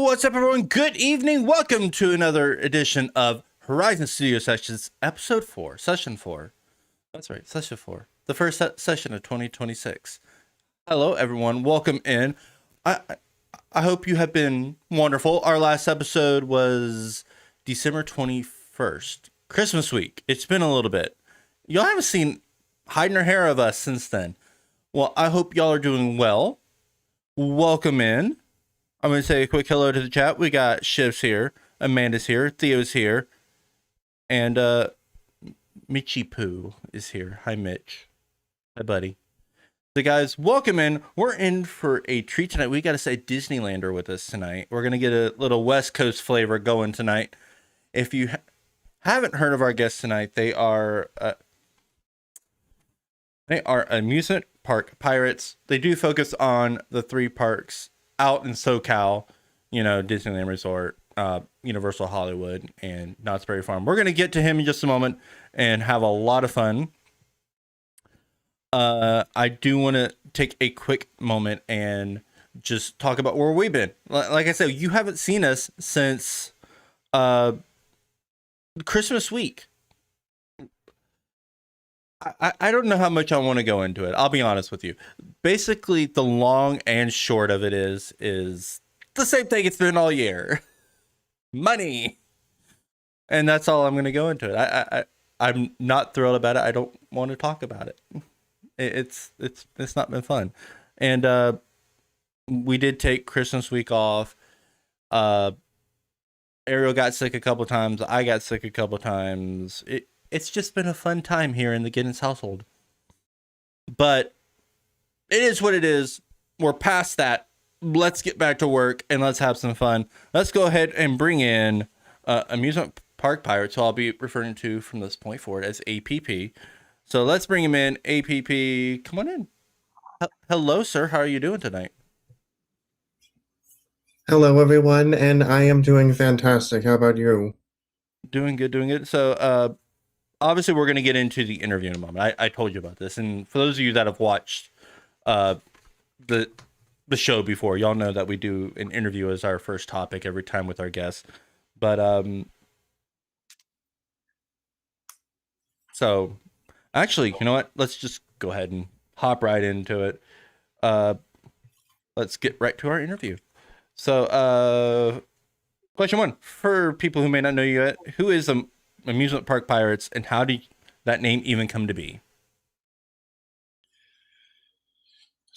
What's up, everyone? Good evening. Welcome to another edition of Horizon Studio Sessions, Episode 4, Session 4. That's right, Session 4. The first session of 2026. Hello, everyone. Welcome in. I hope you have been wonderful. Our last episode was December 21st, Christmas week. It's been a little bit. Y'all haven't seen hide nor hair of us since then. Well, I hope y'all are doing well. Welcome in. I'm going to say a quick hello to the chat. We got Shiv's here, Amanda's here, Theo's here, and Michi Poo is here. Hi, Mitch. Hi, buddy. So, guys, welcome in. We're in for a treat tonight. We got a Disneylander with us tonight. We're going to get a little West Coast flavor going tonight. If you haven't heard of our guests tonight, they are Amusement Park Pirates. They do focus on the three parks out in SoCal, Disneyland Resort, Universal Hollywood, and Knott's Berry Farm. We're going to get to him in just a moment and have a lot of fun. I do want to take a quick moment and just talk about where we've been. Like I said, you haven't seen us since Christmas week. I don't know how much I want to go into it. I'll be honest with you. Basically, the long and short of it is the same thing it's been all year. Money. And that's all I'm going to go into it. I'm not thrilled about it. I don't want to talk about it. It's not been fun. And we did take Christmas week off. Ariel got sick a couple times. I got sick a couple times. It's just been a fun time here in the Giddens household. But it is what it is. We're past that. Let's get back to work and let's have some fun. Let's go ahead and bring in Amusement Park Pirates, who I'll be referring to from this point forward as APP. So let's bring him in. APP, come on in. Hello, sir. How are you doing tonight? Hello, everyone, and I am doing fantastic. How about you? Doing good, doing good. So, obviously, we're going to get into the interview in a moment. I told you about this, and for those of you that have watched the show before, y'all know that we do an interview as our first topic every time with our guests. But so actually, you know what? Let's just go ahead and hop right into it. Let's get right to our interview. So, question one, for people who may not know you yet, who is Amusement Park Pirates, and how did that name even come to be?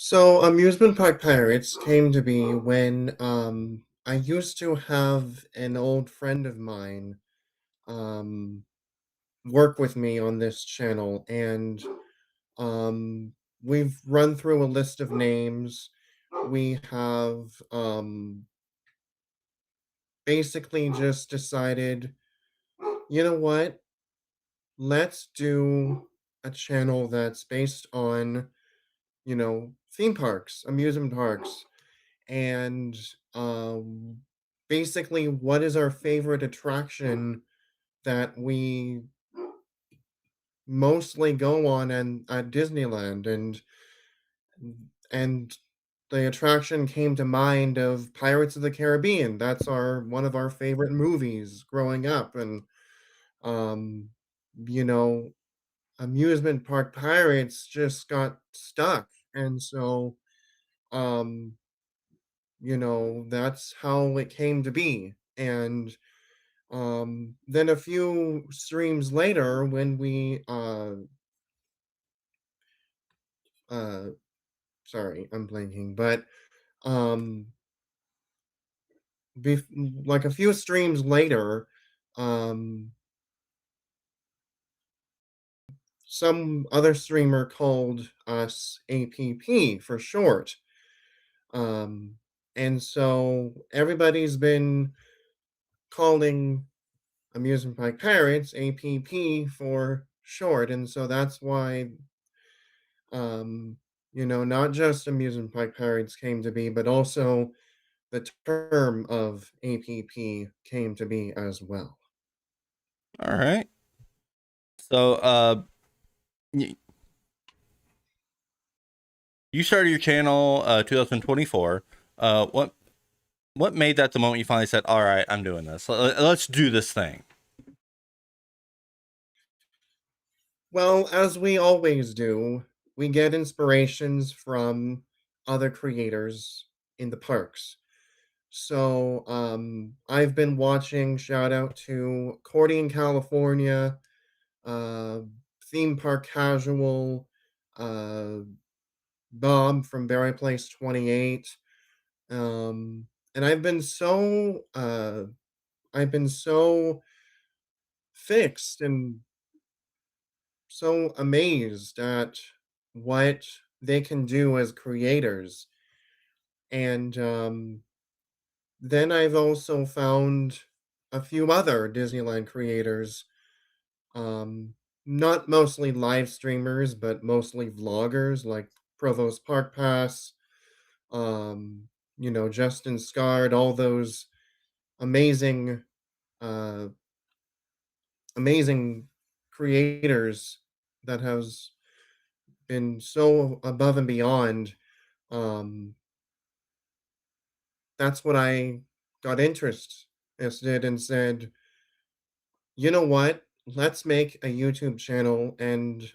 So, Amusement Park Pirates came to be when I used to have an old friend of mine um, work with me on this channel, and we've run through a list of names. We have basically just decided, you know what? Let's do a channel that's based on theme parks, amusement parks, and um, basically what is our favorite attraction that we mostly go on and at Disneyland, and the attraction came to mind of Pirates of the Caribbean. That's our one of our favorite movies growing up, and um, you know, Amusement Park Pirates just got stuck, and so um that's how it came to be. And then a few streams later, when we uh sorry, I'm blanking, but um like a few streams later, um some other streamer called us APP for short. um and so everybody's been calling Amusement Park Pirates, APP for short. And so that's why, not just Amusement Park Pirates came to be, but also the term of APP came to be as well. All right. So, you started your channel 2024. What what made that the moment you finally said, "All right, I'm doing this. Let's do this thing." Well, as we always do, we get inspirations from other creators in the parks. So, I've been watching, shout out to Cordy in California, uh, Theme Park Casual, uh, Bob from Berry Place 28. Um, and I've been so fixed and so amazed at what they can do as creators. And then I've also found a few other Disneyland creators, um, not mostly live streamers, but mostly vloggers like Provost Park Pass, um, Justin Scard, all those amazing, uh, amazing creators that has been so above and beyond. Um, that's what I got interested and said, you know what? Let's make a YouTube channel, and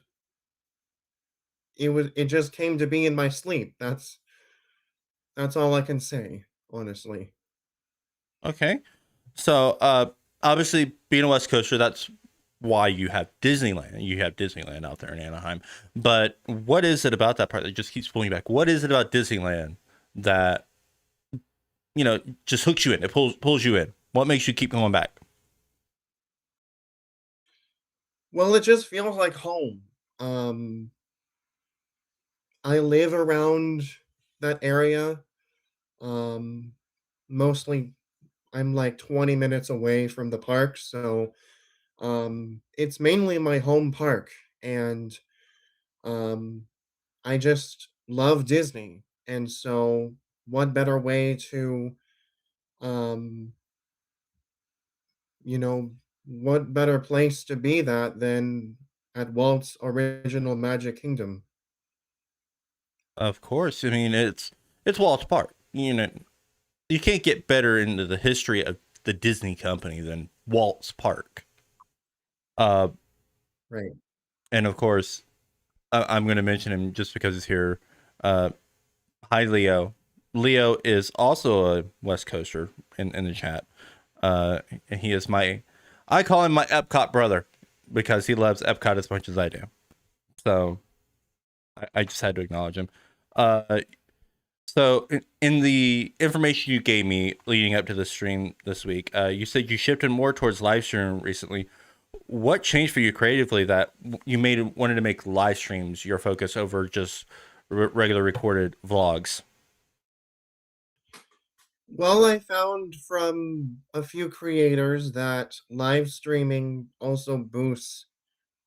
it just came to be in my sleep. That's all I can say, honestly. Okay. So, obviously, being a West Coaster, that's why you have Disneyland. You have Disneyland out there in Anaheim. But what is it about that part that just keeps pulling you back? What is it about Disneyland that just hooks you in? It pulls you in. What makes you keep going back? Well, it just feels like home. Um, I live around that area. Um, Mostly I'm like 20 minutes away from the park, so it's mainly my home park, and um I just love Disney. And so what better way to um you know what better place to be that than at Walt's original Magic Kingdom? Of course. I mean, it's Walt's Park. You can't get better into the history of the Disney company than Walt's Park. Uh, Right. and of course, I'm going to mention him just because he's here. Uh, Hi, Leo. Leo is also a West Coaster in the chat. And he is I call him my Epcot brother because he loves Epcot as much as I do. So I just had to acknowledge him. Uh, so in the information you gave me leading up to the stream this week, you said you shifted more towards live stream recently. What changed for you creatively that you wanted to make live streams your focus over just regular recorded vlogs? Well, I found from a few creators that live streaming also boosts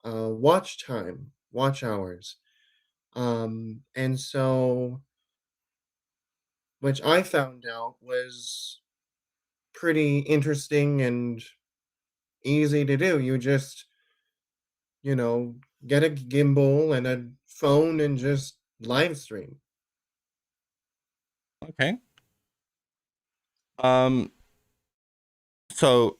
watch time, watch hours. And so, which I found out was pretty interesting and easy to do. You just, you know, get a gimbal and a phone and just live stream. Okay. Um, so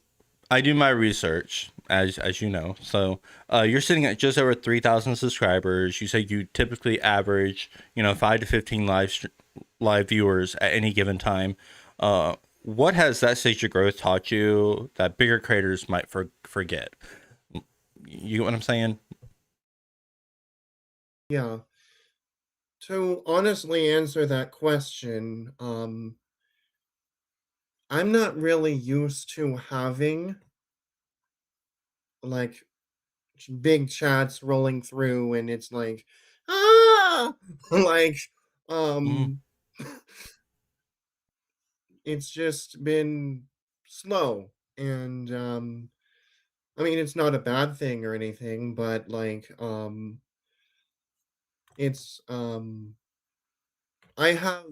I do my research, as you know. So you're sitting at just over 3,000 subscribers. You say you typically average, 5 to 15 live viewers at any given time. What has that stage of growth taught you that bigger creators might forget? You get what I'm saying? Yeah. To honestly answer that question, I'm not really used to having like big chats rolling through, and it's like, ah, like, Mm, um, it's just been slow. And I mean, it's not a bad thing or anything, but like, it's I have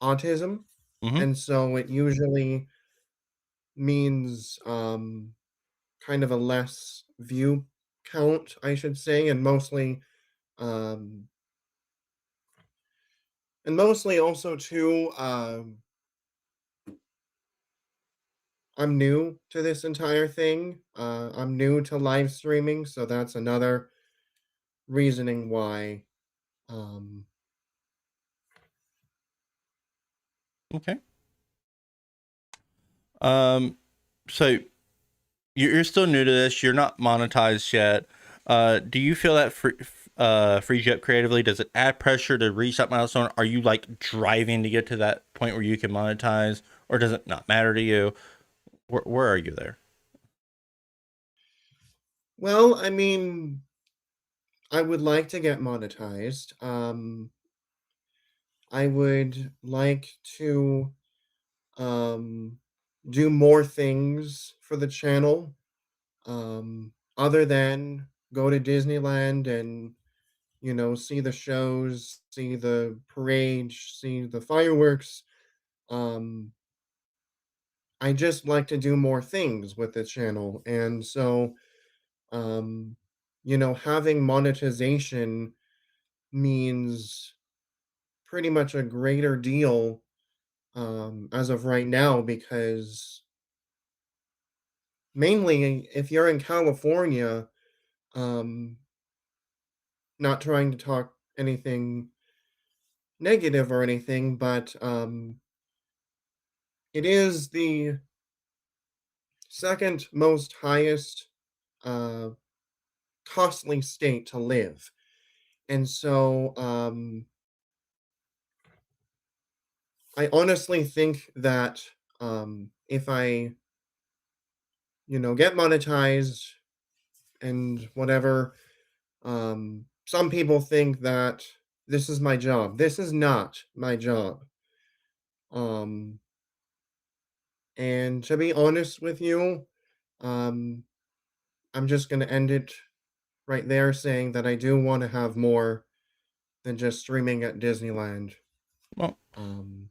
autism, mm-hmm. and so it usually means kind of a less view count, I should say, um and mostly also too, I'm new to this entire thing. I'm new to live streaming, so that's another reasoning why. Um, Okay. Um, so you're still new to this. You're not monetized yet. Do you feel that frees you up creatively? Does it add pressure to reach that milestone? Are you like driving to get to that point where you can monetize, or does it not matter to you? Where are you there? well, I mean, I would like to get monetized. I would like to um, do more things for the channel, other than go to Disneyland and see the shows, see the parades, see the fireworks. Um, I just like to do more things with the channel, and so um, having monetization means pretty much a greater deal as of right now because mainly if you're in California, um, not trying to talk anything negative or anything, but it is the second most highest uh, costly state to live. And so I honestly think that if I, get monetized and whatever, some people think that this is my job. This is not my job. Um, and to be honest with you, um, I'm just going to end it right there saying that I do want to have more than just streaming at Disneyland Well, um,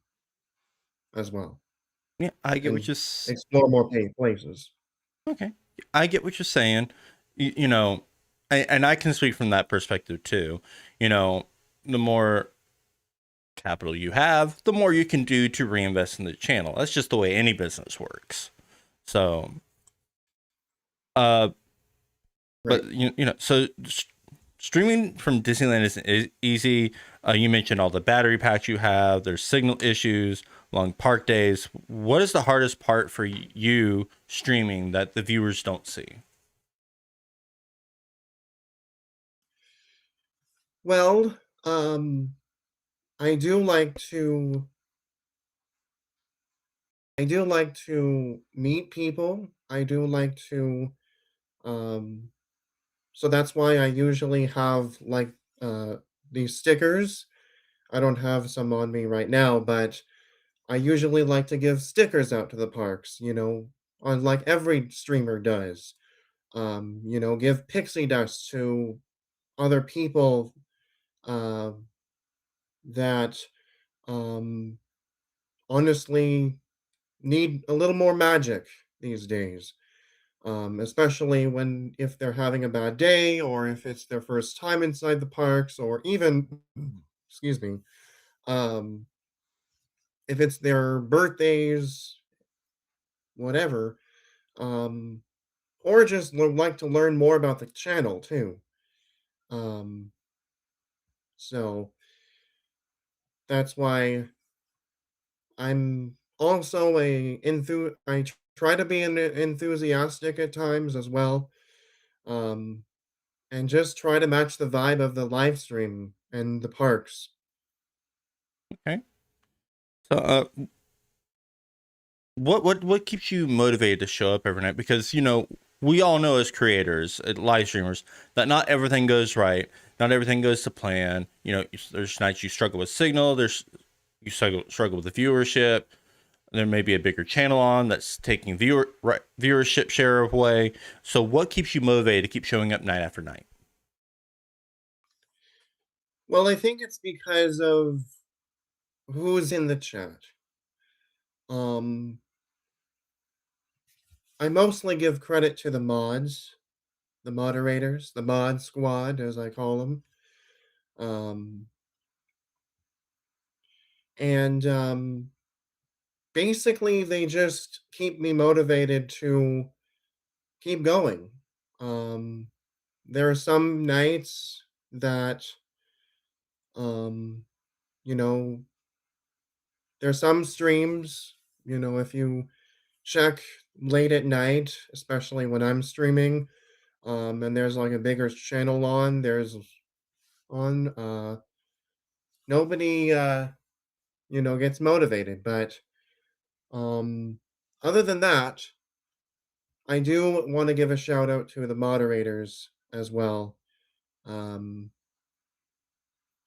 as well yeah, I get what and you're. explore more places. Okay, I get what you're saying. You know, and I can speak from that perspective too. You know, the more capital you have, the more you can do to reinvest in the channel. That's just the way any business works. So, uh, Right. but so streaming from Disneyland is easy. You mentioned all the battery packs you have. There's signal issues, long park days. What is the hardest part for you streaming that the viewers don't see? Well, um, I do like to I do like to meet people. I do like to um so that's why I usually have like uh these stickers. I don't have some on me right now, but I usually like to give stickers out to the parks, on like every streamer does. Give pixie dust to other people uh, that um, honestly need a little more magic these days. Especially when if they're having a bad day or if it's their first time inside the parks or even excuse me, um, if it's their birthdays, whatever, um, or just would like to learn more about the channel too. Um, so that's why I'm also try to be enthusiastic at times as well, um, and just try to match the vibe of the live stream and the parks. Okay. So, what keeps you motivated to show up every night? Because we all know as creators, live streamers, that not everything goes right, not everything goes to plan. There's nights you struggle with signal. There's you struggle with the viewership. There may be a bigger channel on that's taking viewership share away. So, what keeps you motivated to keep showing up night after night? Well, I think it's because of who's in the chat. Um, I mostly give credit to the mods, the moderators, the mod squad, as I call them. Um, and basically they just keep me motivated to keep going. Um, there are some nights that, um, you know, there's some streams, if you check late at night, especially when I'm streaming, and there's like a bigger channel on, there's on, nobody, gets motivated. But, um, other than that, I do want to give a shout out to the moderators as well. Um,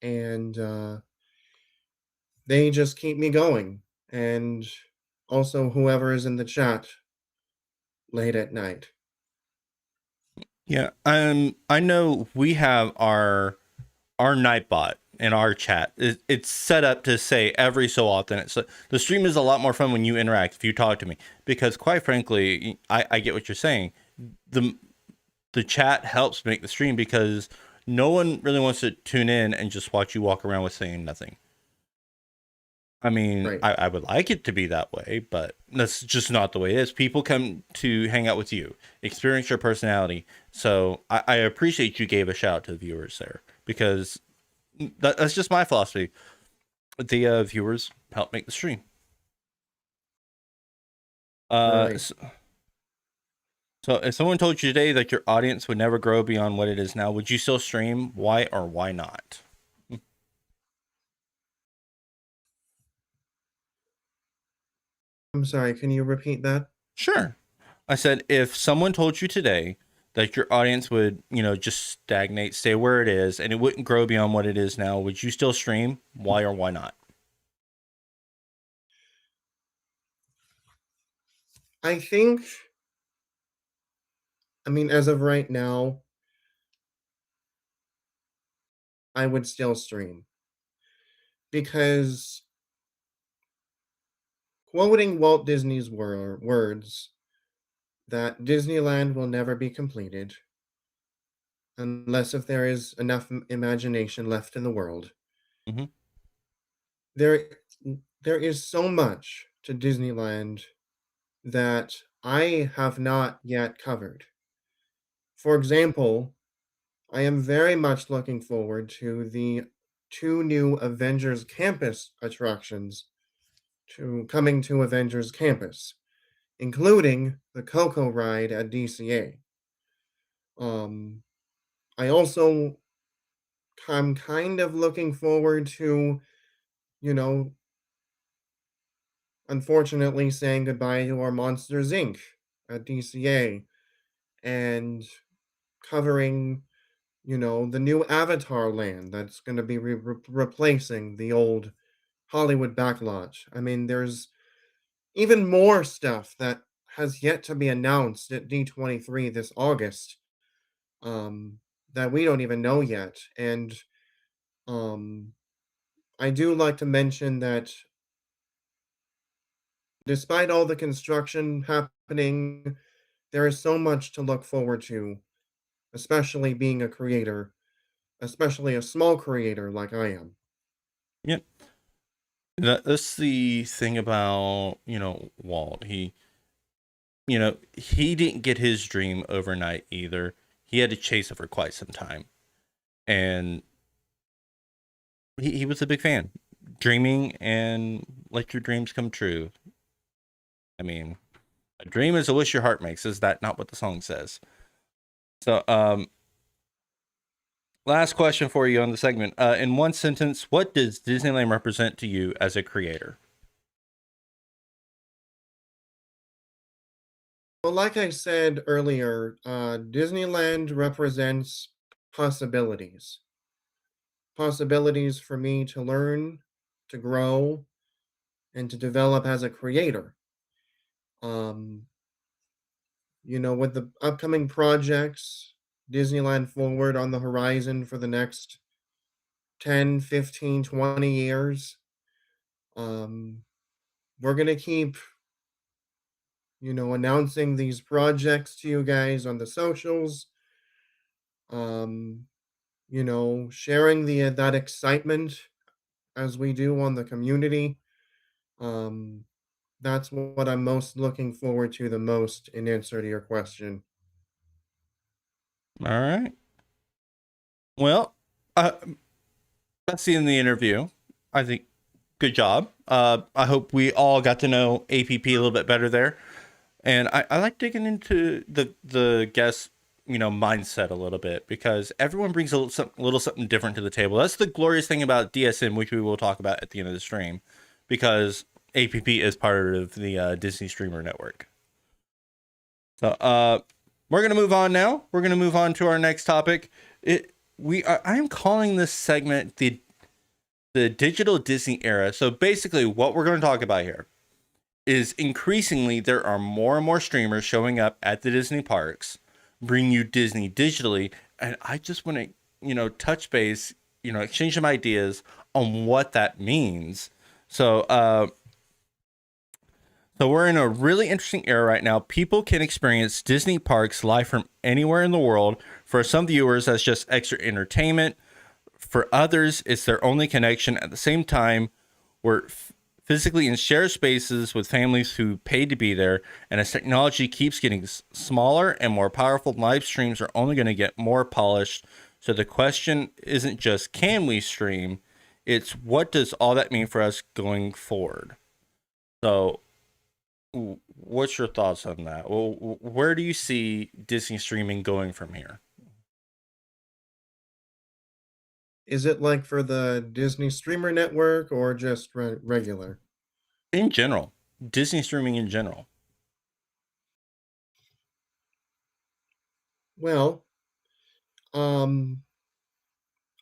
and they just keep me going. And also whoever is in the chat late at night. Yeah, I know we have our Nightbot in our chat. It's set up to say every so often. It's the stream is a lot more fun when you interact, if you talk to me, because quite frankly, I get what you're saying. The the chat helps make the stream because no one really wants to tune in and just watch you walk around with saying nothing. I mean, Right. I would like it to be that way, but that's just not the way it is. People come to hang out with you, experience your personality. So I appreciate you gave a shout out to the viewers there, because that's just my philosophy. The viewers help make the stream. Right. So, so if someone told you today that your audience would never grow beyond what it is now, would you still stream? Why or why not? I'm sorry, can you repeat that? Sure. I said, if someone told you today that your audience would, just stagnate, stay where it is, and it wouldn't grow beyond what it is now, would you still stream? Why or why not? I think, I mean, as of right now, I would still stream because quoting Walt Disney's words that Disneyland will never be completed unless if there is enough imagination left in the world. Hmm. There there is so much to Disneyland that I have not yet covered. For example, I am very much looking forward to the two new Avengers Campus attractions to coming to Avengers Campus, including the Coco ride at DCA. Um, I also am kind of looking forward to, you know, unfortunately saying goodbye to our Monsters Inc. at DCA and covering, the new Avatar land that's going to be replacing the old Hollywood backlot. I mean, there's even more stuff that has yet to be announced at D23 this August, um, that we don't even know yet. And um, I do like to mention that despite all the construction happening, there is so much to look forward to, especially being a creator, especially a small creator like I am. Yep. That's the thing about, Walt. He didn't get his dream overnight either. He had to chase it for quite some time. And he was a big fan. Dreaming and let your dreams come true. I mean, a dream is a wish your heart makes. Is that not what the song says? So, last question for you on the segment. In one sentence, what does Disneyland represent to you as a creator? Well, like I said earlier, Disneyland represents possibilities. Possibilities for me to learn, to grow, and to develop as a creator. Um, with the upcoming projects, Disneyland Forward on the horizon for the next 10, 15, 20 years, um, we're going to keep, announcing these projects to you guys on the socials. Um, sharing the that excitement as we do on the community. Um, That's what I'm most looking forward to the most in answer to your question. All right. Well, that's the end of the interview. I think good job. I hope we all got to know APP a little bit better there. And I like digging into the guest, mindset a little bit because everyone brings a little something different to the table. That's the glorious thing about DSM, which we will talk about at the end of the stream, because APP is part of the Disney Streamer Network. So we're gonna move on now. We're gonna move on to our next topic. I am calling this segment the digital Disney era. So basically, what we're going to talk about here is increasingly there are more and more streamers showing up at the Disney parks, bring you Disney digitally, and I just want to, touch base, exchange some ideas on what that means. So we're in a really interesting era right now. People can experience Disney parks live from anywhere in the world. For some viewers, that's just extra entertainment. For others, it's their only connection. At the same time, we're physically in shared spaces with families who paid to be there. And as technology keeps getting smaller and more powerful, live streams are only going to get more polished. So the question isn't just can we stream, it's what does all that mean for us going forward? So what's your thoughts on that? Well, where do you see Disney streaming going from here? Is it like for the Disney Streamer Network or just regular? In general, Disney streaming in general. Well, um,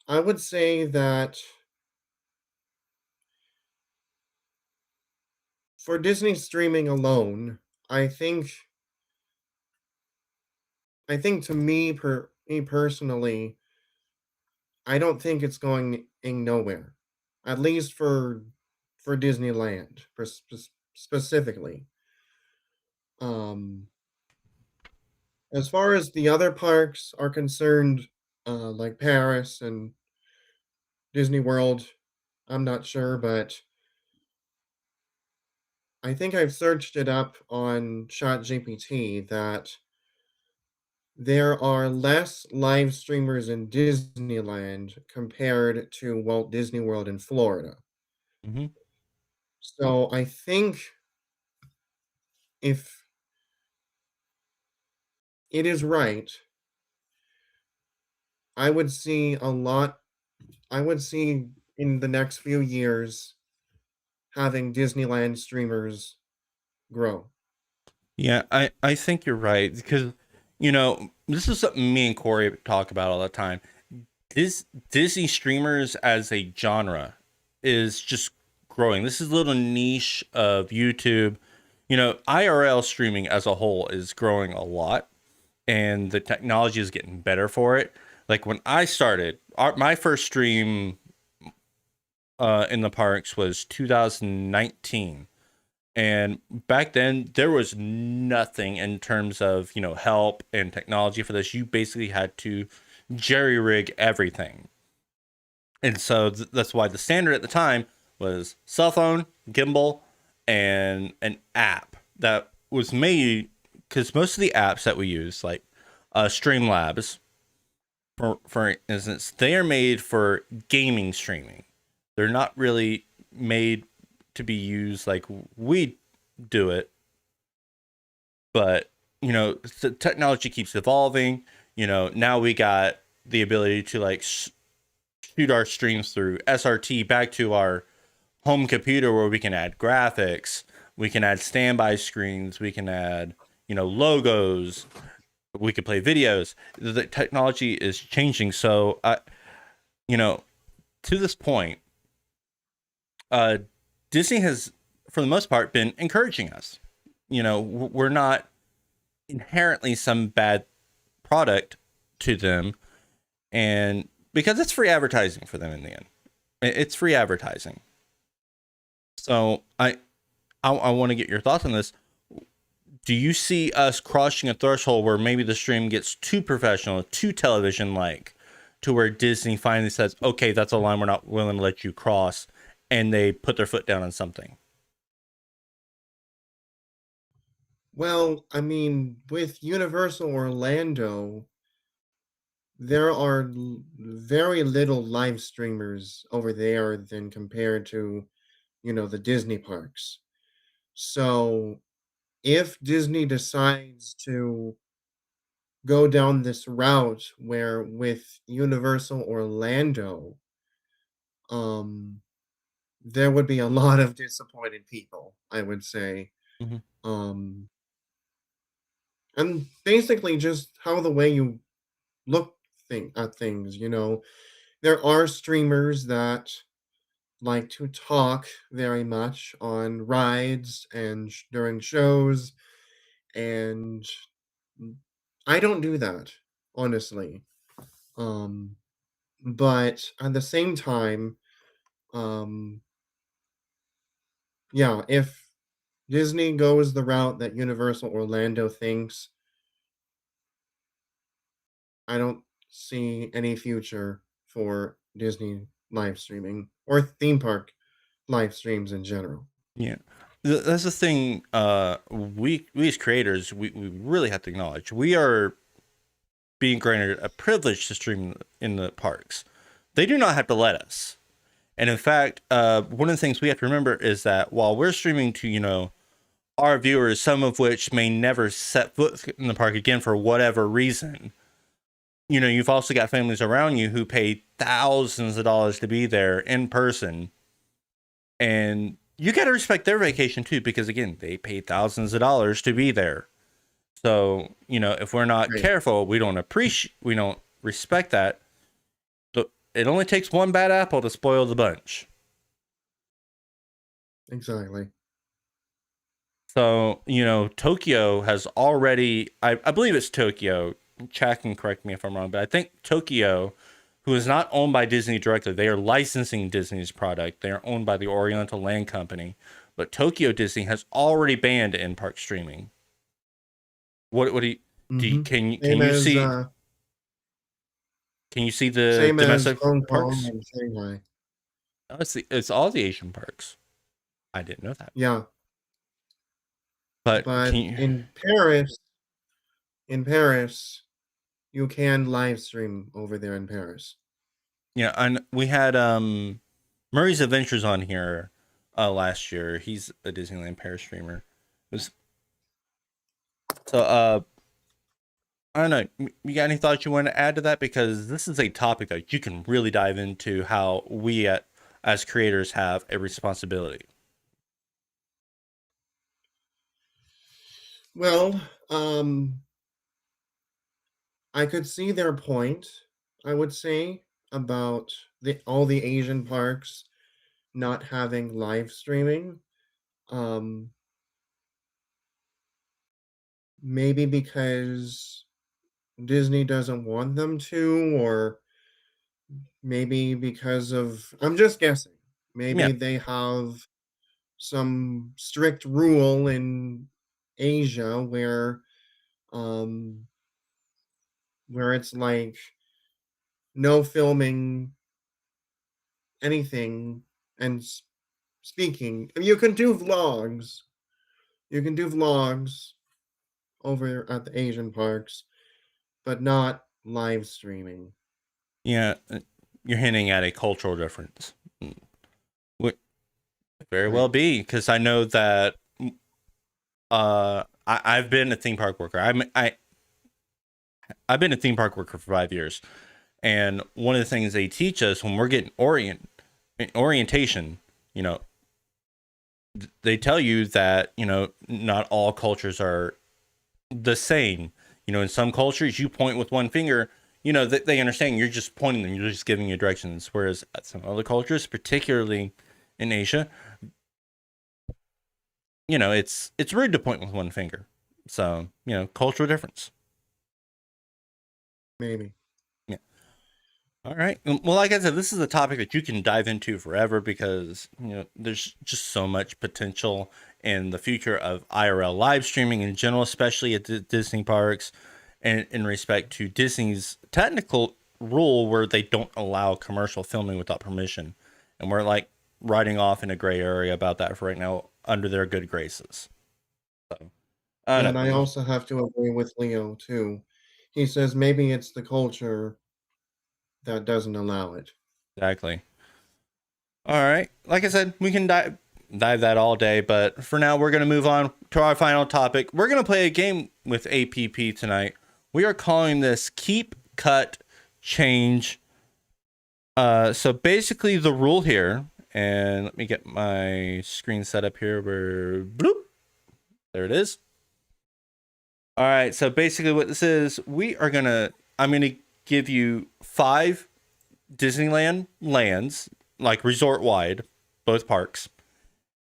I would say that for Disney streaming alone, I think to me personally, I don't think it's going in nowhere. At least for Disneyland specifically. Um, as far as the other parks are concerned, like Paris and Disney World, I'm not sure, but I think I've searched it up on ChatGPT that there are less live streamers in Disneyland compared to Walt Disney World in Florida. Mm-hmm. So I think if it is right, I would see a lot, I would see in the next few years having Disneyland streamers grow. Yeah, I think you're right because this is something me and Corey talk about all the time. Disney streamers as a genre is just growing. This is a little niche of YouTube. IRL streaming as a whole is growing a lot, and the technology is getting better for it. Like when I started, my first stream in the parks was 2019. And back then, there was nothing in terms of, help and technology for this. You basically had to jerry rig everything. And so that's why the standard at the time was cell phone, gimbal, and an app that was made because most of the apps that we use, like Streamlabs, for instance, they are made for gaming streaming. They're not really made to be used like we do it, but the technology keeps evolving. Now we got the ability to like shoot our streams through SRT back to our home computer where we can add graphics, we can add standby screens, we can add logos, we could play videos. The technology is changing, so to this point, uh Disney has, for the most part, been encouraging us. We're not inherently some bad product to them, and because it's free advertising for them in the end, it's free advertising. So I want to get your thoughts on this. Do you see us crossing a threshold where maybe the stream gets too professional, too television like, to where Disney finally says, okay, that's a line we're not willing to let you cross, and they put their foot down on something? Well, I mean, with Universal Orlando, there are very little live streamers over there than compared to, the Disney parks. So if Disney decides to go down this route where with Universal Orlando, um, there would be a lot of disappointed people, I would say. Mhm. Um, and basically just how the way you look at things, there are streamers that like to talk very much on rides and during shows, and I don't do that, honestly. Um, but at the same time, um, yeah, if Disney goes the route that Universal Orlando thinks, I don't see any future for Disney live streaming or theme park live streams in general. Yeah. That's the thing. We as creators, we really have to acknowledge we are being granted a privilege to stream in the parks. They do not have to let us. And in fact, one of the things we have to remember is that while we're streaming to, our viewers, some of which may never set foot in the park again for whatever reason, you've also got families around you who pay thousands of dollars to be there in person. And you got to respect their vacation too, because again, they pay thousands of dollars to be there. So, if we're not Right. careful, we don't respect that. So it only takes one bad apple to spoil the bunch. Exactly. So, Tokyo has already, I believe it's Tokyo. Chat can correct me if I'm wrong, but I think Tokyo, who is not owned by Disney directly, they are licensing Disney's product. They are owned by the Oriental Land Company. But Tokyo Disney has already banned in-park streaming. What do you, Hmm. can Same you as see the same as domestic Hong Kong parks? and Shanghai. No, it's all the Asian parks. I didn't know that. Yeah, But can but you in Paris, you can live stream over there in Paris. Yeah, and we had Murray's Adventures on here last year. He's a Disneyland Paris streamer. It was so I don't know. You got any thoughts you want to add to that? Because this is a topic that you can really dive into how we as creators have a responsibility. Well, I could see their point, I would say, about all the Asian parks not having live streaming. Um, Maybe because Disney doesn't want them to, or maybe because of, I'm just guessing. Yeah, Maybe they have some strict rule in Asia um where it's like no filming anything and speaking. You can do vlogs. You can do vlogs over at the Asian parks, but not live streaming. yeah. You're hinting at a cultural difference. Would very well Right. be because I know that I've been a theme park worker. I've been a theme park worker for 5 years. And one of the things they teach us when we're getting orientation, you know, they tell you that, not all cultures are the same. In some cultures, you point with one finger, they understand you're just pointing them, you're just giving you directions. Whereas at some other cultures, particularly in Asia, it's rude to point with one finger. So, cultural difference. Maybe. Yeah. All right. Well, like I said, this is a topic that you can dive into forever because, there's just so much potential in the future of IRL live streaming in general, especially at Disney parks, and in respect to Disney's technical rule where they don't allow commercial filming without permission. And we're like riding off in a gray area about that for right now under their good graces. So, I And I know. also have to agree with Leo too. He says maybe it's the culture that doesn't allow it. Exactly. All right. Like I said, we can dive that all day, but for now, we're going to move on to our final topic. We're going to play a game with APP tonight. We are calling this Keep, Cut, Change. So basically, the rule here, and let me get my screen set up here. Where bloop, there it is. All right. So basically, what this is, I'm gonna give you 5 Disneyland lands, like resort wide, both parks,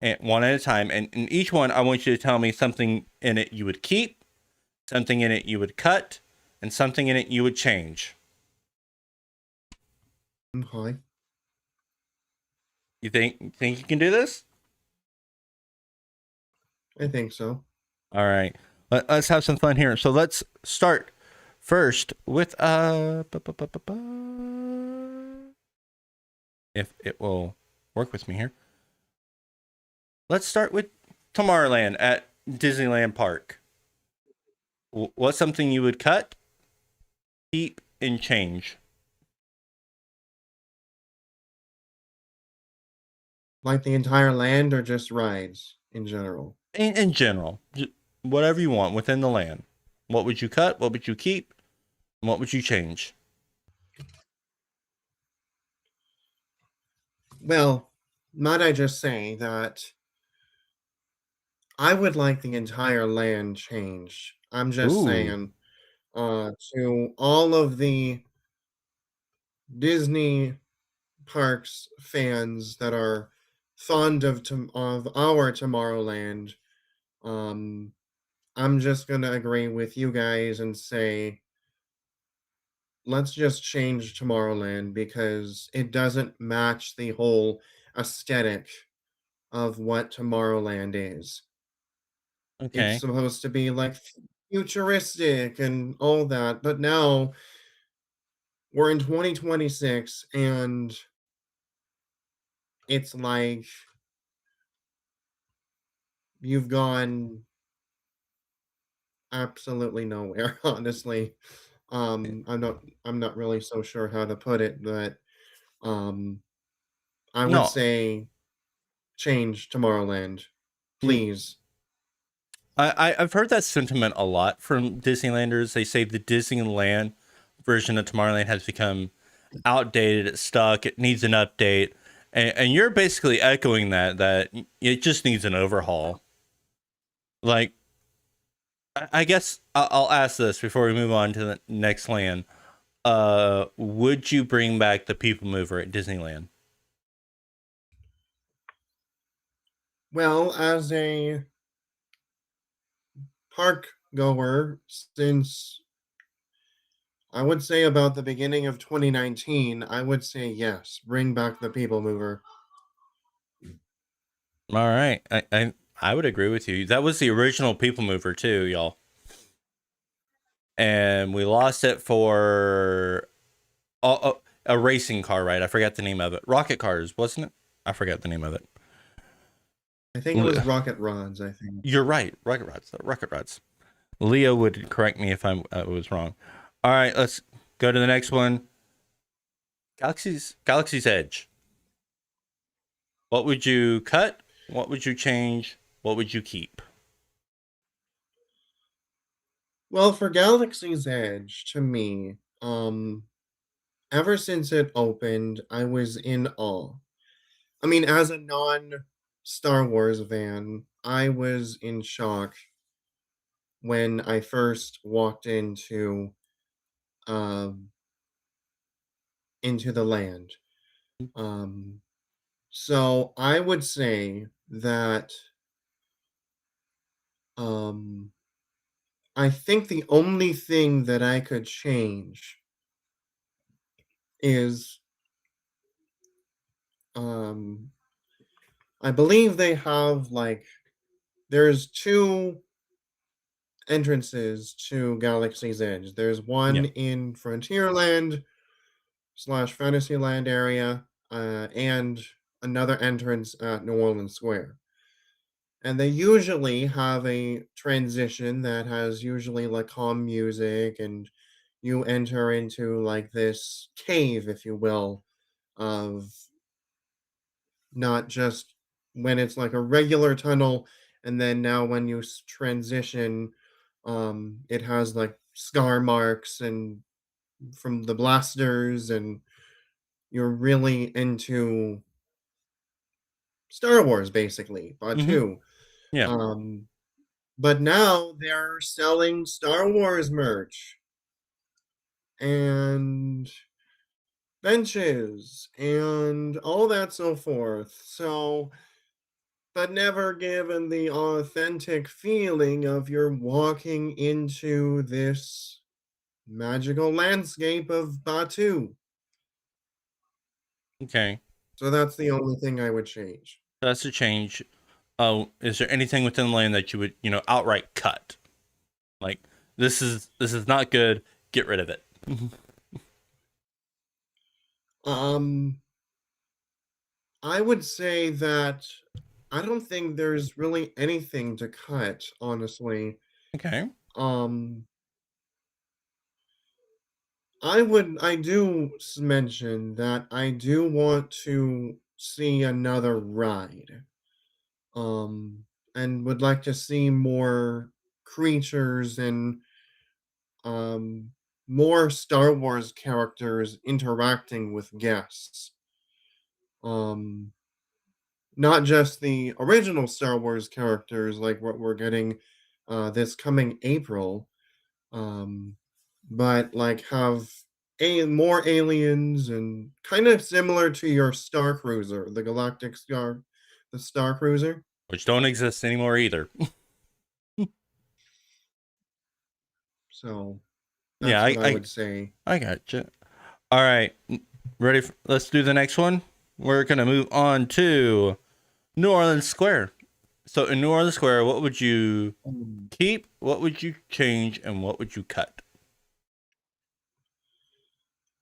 and one at a time. And in each one, I want you to tell me something in it you would keep, something in it you would cut, and something in it you would change. Hi. You think you can do this? I think so. All right. Let's have some fun here. So let's start first with if it will work with me here. Let's start with Tomorrowland at Disneyland Park. What's something you would cut, keep, and change? Like the entire land or just rides in general? In general, whatever you want within the land. What would you cut? What would you keep? And what would you change? Well, might I just say that I would like the entire land changed. I'm just Ooh, saying, to all of the Disney parks fans that are fond of our Tomorrowland, um, I'm just gonna agree with you guys and say let's just change Tomorrowland because it doesn't match the whole aesthetic of what Tomorrowland is. It's okay. supposed to be like futuristic and all that, but now we're in 2026 and it's like you've gone absolutely nowhere, honestly. I'm not really so sure how to put it, but um I would No, say change Tomorrowland, mm, please. I've heard that sentiment a lot from Disneylanders. They say the Disneyland version of Tomorrowland has become outdated, it's stuck, it needs an update. And you're basically echoing that it just needs an overhaul. Like I guess I'll ask this before we move on to the next land. Would you bring back the People Mover at Disneyland? Well, as a park goer since I would say about the beginning of 2019, I would say yes, bring back the People Mover. All right, I would agree with you. That was the original People Mover too, y'all, and we lost it for a racing car, right? I forgot the name of it. Rocket Cars, wasn't it? I forgot the name of it. I think it was Rocket Rods, I think. You're right. Rocket Rods. Rocket Rods. Leo would correct me if I was wrong. All right, let's go to the next one. Galaxy's Edge. What would you cut? What would you change? What would you keep? Well, for Galaxy's Edge, to me, ever since it opened, I was in awe. I mean, as a non Star Wars fan, I was in shock when I first walked um into the land. Um so I would say that um I think the only thing that I could change is um I believe they have like there's two entrances to Galaxy's Edge. There's Yeah. one in Frontierland slash Fantasyland area, and another entrance at New Orleans Square. and they usually have a transition that has usually like calm music, and you enter into like this cave, if you will, of not just when it's like a regular tunnel, and then now when you transition, it has like scar marks and from the blasters, and you're really into Star Wars basically, Mm-hmm. Batu. Yeah. Um, but now they're selling Star Wars merch and benches and all that so forth. So, but never given the authentic feeling of you're walking into this magical landscape of Batu. Okay. So that's the only thing I would change. That's a change. Oh, is there anything within the land that you would, outright cut? Like this is not good. Get rid of it. Um, I would say that I don't think there's really anything to cut, honestly. Okay. Um, I do mention that I do want to see another ride. Um, and would like to see more creatures and um more Star Wars characters interacting with guests. Um, not just the original Star Wars characters like what we're getting this coming April, um, but like have more aliens and kind of similar to your Star Cruiser, the Galactic Star, the Star Cruiser. Which don't exist anymore either. So Yeah, that's what I I I would say. I gotcha. All right, ready? Let's do the next one. We're gonna move on to New Orleans Square. So in New Orleans Square, what would you keep? What would you change? And what would you cut?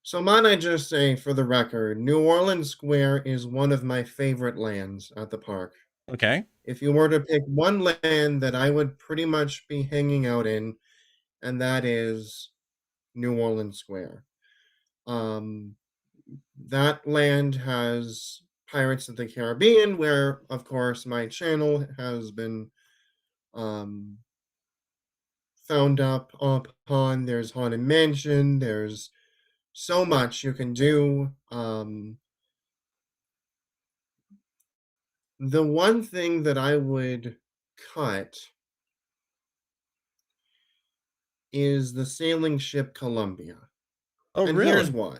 So might I just say, for the record, New Orleans Square is one of my favorite lands at the park. Okay. If you were to pick one land that I would pretty much be hanging out in, and that is New Orleans Square. Um, that land has Pirates of the Caribbean, where, of course, my channel has been um, found up upon. There's Haunted Mansion. There's so much you can do. The one thing that I would cut is the sailing ship Columbia. Oh, And here's really? why.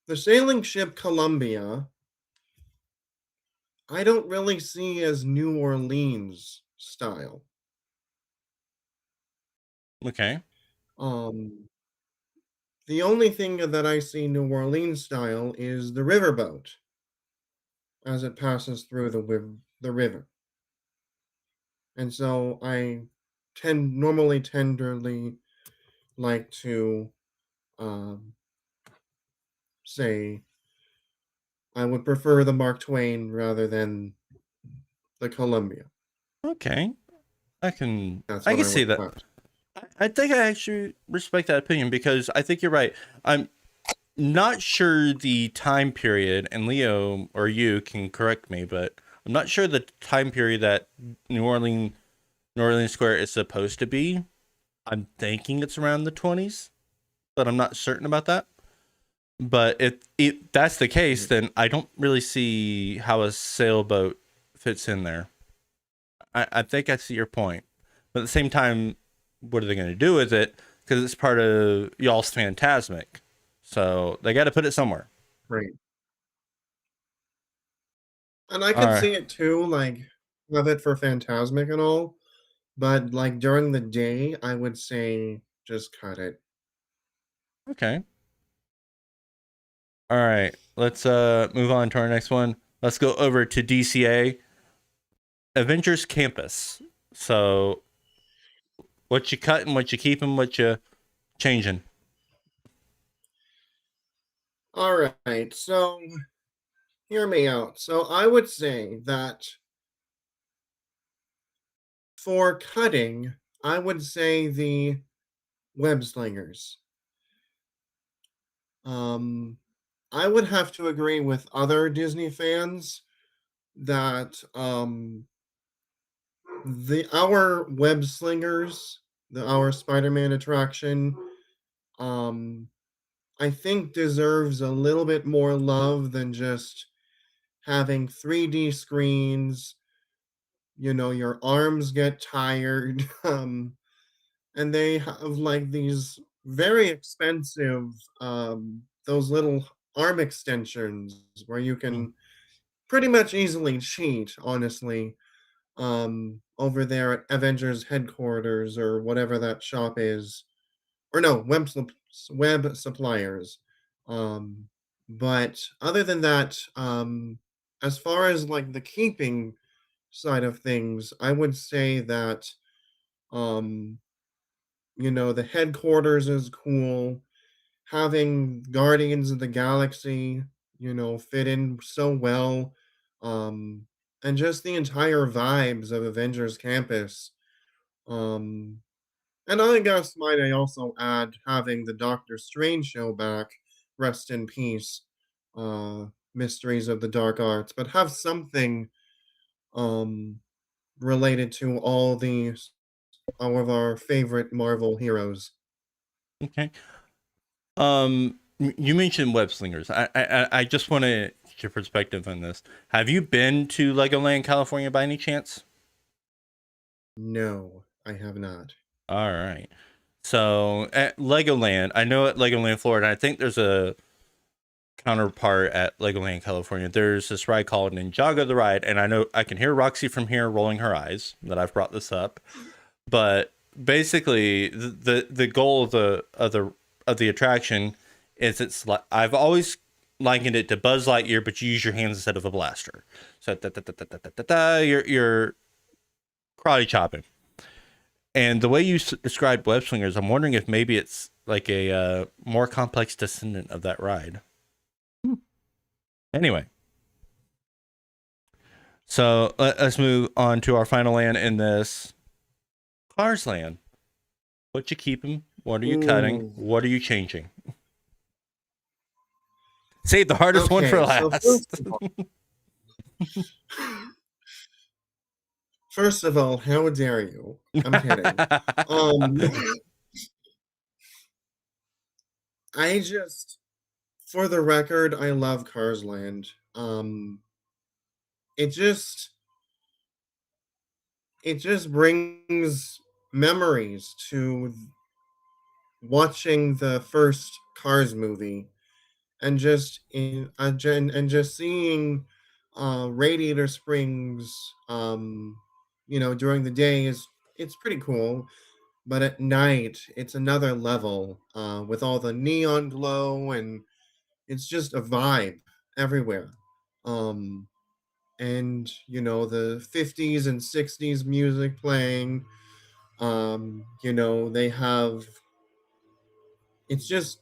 The sailing ship Columbia, I don't really see as New Orleans style. Okay. Um, the only thing that I see New Orleans style is the riverboat as it passes through the river. And so I normally tenderly like to um, say I would prefer the Mark Twain rather than the Columbia. Okay. I can That's I what can I see would that. cut. I think I actually respect that opinion because I think you're right. I'm not sure the time period, and Leo or you can correct me, but I'm not sure the time period that New Orleans New Orleans Square is supposed to be. I'm thinking it's around the 20s, but I'm not certain about that. But if that's the case, Mhm. then I don't really see how a sailboat fits in there. I think I see your point, but at the same time, what are they going to do with it? Because it's part of y'all's Phantasmic, so they got to put it somewhere. Right. And I All could right. see it too, like have it for Phantasmic and all, but like during the day, I would say just cut it. Okay. All right. Let's move on to our next one. Let's go over to DCA Avengers Campus. So what you cutting, what you keeping, what you changing? All right. So hear me out. So I would say that for cutting, I would say the web slingers. Um, I would have to agree with other Disney fans that the our web slingers, our Spider-Man attraction, um, I think deserves a little bit more love than just having 3D screens. Your arms get tired, and they have like these very expensive, those little arm extensions where you Mm. can pretty much easily cheat, honestly, over there at Avengers headquarters or whatever that shop is, or no, web suppliers. Um, but other than that, as far as like the keeping side of things, I would say that um, the headquarters is cool. Having Guardians of the Galaxy, fit in so well. Um, and just the entire vibes of Avengers Campus. Um, and I guess might I also add having the Doctor Strange show back, rest in peace, uh, Mysteries of the Dark Arts, but have something um related to all of our favorite Marvel heroes. Okay. You mentioned web slingers. I just want to get your perspective on this. Have you been to Legoland, California, by any chance? No, I have not. All right. So at Legoland, I know at Legoland, Florida, I think there's a counterpart at Legoland, California. There's this ride called Ninjago the Ride, and I know I can hear Roxy from here rolling her eyes that I've brought this up. But basically, the goal of the attraction is it's like I've always likened it to Buzz Lightyear, but you use your hands instead of a blaster. So you're karate chopping. And the way you described web slingers, I'm wondering if maybe it's like a more complex descendant of that ride. Anyway, so let's move on to our final land in this Cars Land. What you keeping? What are you cutting? Ooh. What are you changing? Save the hardest one for Okay, so last. first of all, how dare you? I'm kidding. Um, I just, for the record, I love Cars Land. It just, it just brings memories to watching the first Cars movie and just seeing Radiator Springs, during the day is it's pretty cool, but at night it's another level with all the neon glow, and it's just a vibe everywhere. Um, and the 50s and 60s music playing. They have it's just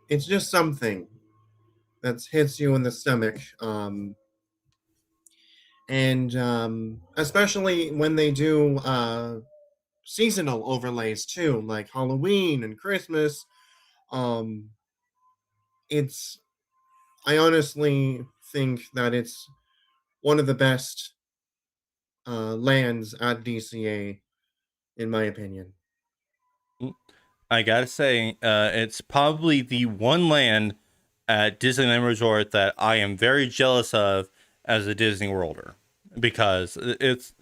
it's just something that hits you in the stomach. And especially when they do seasonal overlays too, like Halloween and Christmas. Um, it's I honestly think that it's one of the best lands at DCA, in my opinion. I gotta say, it's probably the one land at Disneyland Resort that I am very jealous of as a Disney Worlder because it's.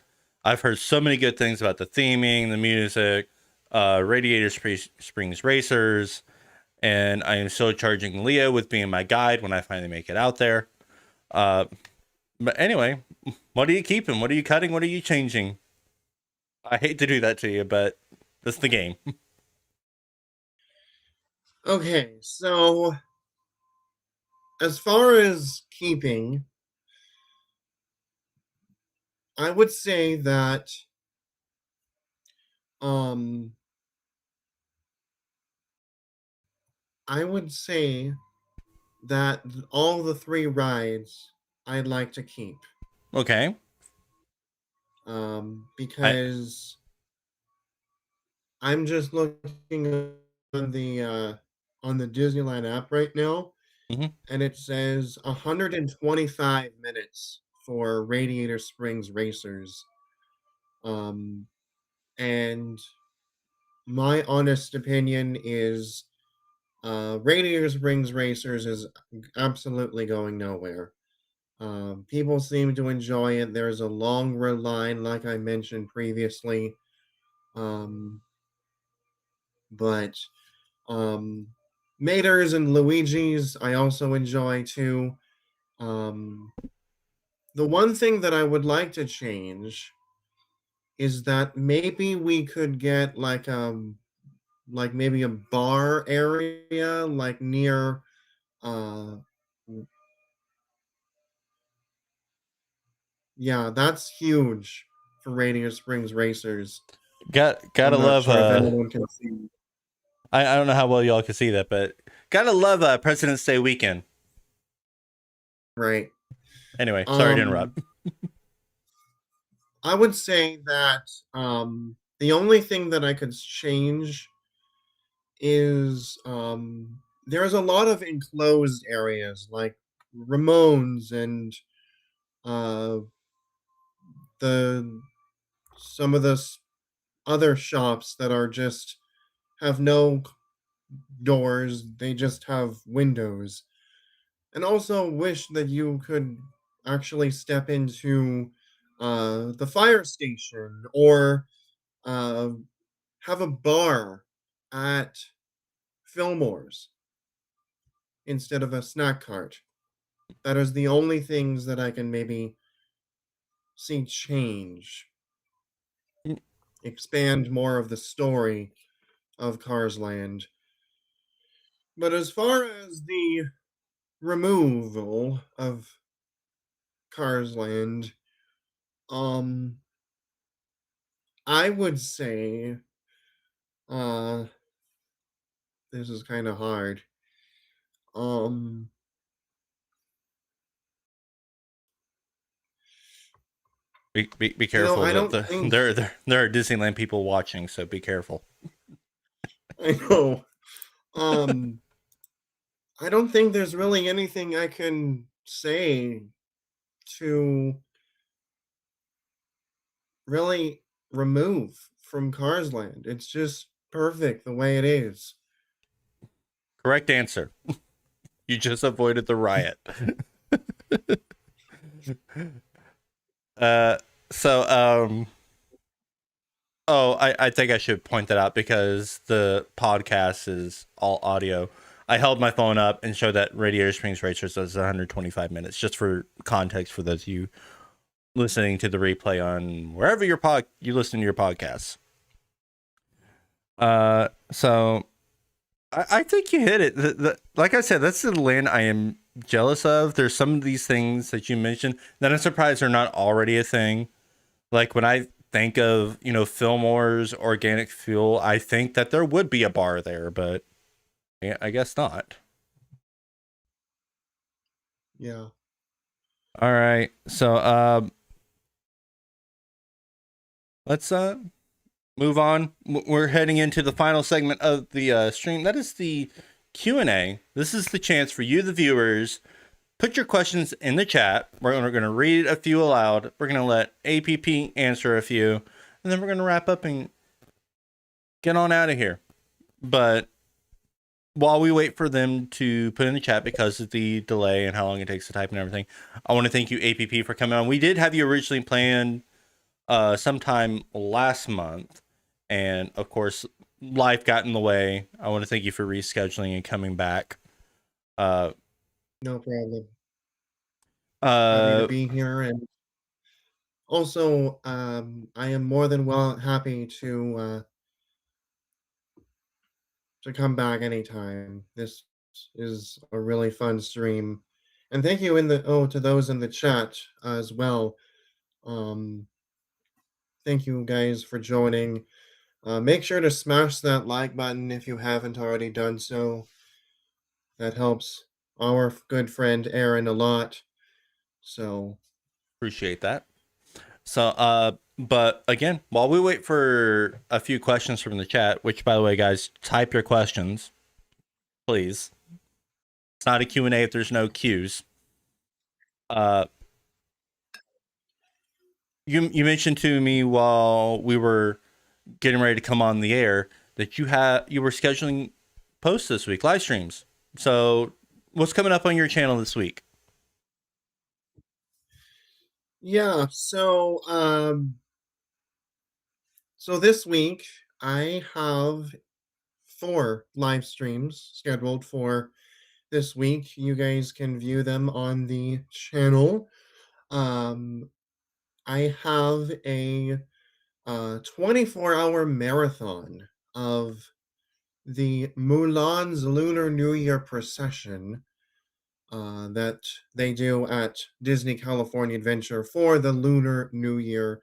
I've heard so many good things about the theming, the music, Springs Racers, and I am so charging Leo with being my guide when I finally make it out there. Uh, but anyway, what are you keeping? What are you cutting? What are you changing? I hate to do that to you, but that's the game. Okay, so as far as keeping, I would say that um I would say that all the three rides I'd like to keep. Okay. I Because I'm just looking on the Disneyland app right now, mhm. and it says 125 minutes for Radiator Springs Racers. Um, and my honest opinion is Radiator Springs Racers is absolutely going nowhere. People seem to enjoy it. There's a longer line, like I mentioned previously. Um, but Mater's and Luigi's I also enjoy too. Um, the one thing that I would like to change is that maybe we could get like maybe a bar area like near uh yeah, that's huge for Radiator Springs Racers. gotta I'm not love sure if anyone can see. I don't know how well y'all can see that, but gotta love President's Day weekend. Right. Anyway, sorry to Um interrupt. I would say that the only thing that I could change is there's a lot of enclosed areas like Ramones and uh, the some of the other shops that are just have no doors, they just have windows. And also wish that you could actually step into the fire station or uh, have a bar at Fillmore's instead of a snack cart. That is the only things that I can maybe see change, expand more of the story of Cars Land. But as far as the removal of Cars Land, um, I would say uh, this is kind of hard. Um, Be careful. I don't think There are Disneyland people watching, so be careful. I know. Um, I don't think there's really anything I can say to really remove from Cars Land. It's just perfect the way it is. Correct answer. You just avoided the riot. uh, so oh, I think I should point that out because the podcast is all audio. I held my phone up and showed that Radiator Springs Racers was 125 minutes, just for context for those of you listening to the replay on wherever you listen to your podcasts. So I think you hit it. Like I said, that's the land I am jealous of. There's some of these things that you mentioned that I'm surprised are not already a thing. Like when I think of, Fillmore's organic fuel, I think that there would be a bar there, but yeah, I guess not. Yeah. All right. So let's move on. We're heading into the final segment of the stream. That is the Q&A. This is the chance for you, the viewers, put your questions in the chat. We're going to read a few aloud. We're going to let APP answer a few, and then we're going to wrap up and get on out of here. But while we wait for them to put in the chat because of the delay and how long it takes to type and everything, I want to thank you, APP, for coming on. We did have you originally planned sometime last month, and of course, life got in the way. I want to thank you for rescheduling and coming back. Uh, No problem. Happy to uh, be here, and also I am more than well happy to come back anytime. This is a really fun stream, and thank you to those in the chat as well. Um, Thank you guys for joining. Make sure to smash that like button if you haven't already done so. That helps our good friend Aaron a lot. So Appreciate that. So, but again, while we wait for a few questions from the chat, which by the way, guys, type your questions, please. It's not a Q&A if there's no Q's. Uh, you mentioned to me while we were getting ready to come on the air that you were scheduling posts this week, live streams. So, what's coming up on your channel this week? yeah, so this week I have 4 live streams scheduled for this week. You guys can view them on the channel. Um, I have a 24-hour marathon of the Mulan's Lunar New Year procession that they do at Disney California Adventure for the Lunar New Year,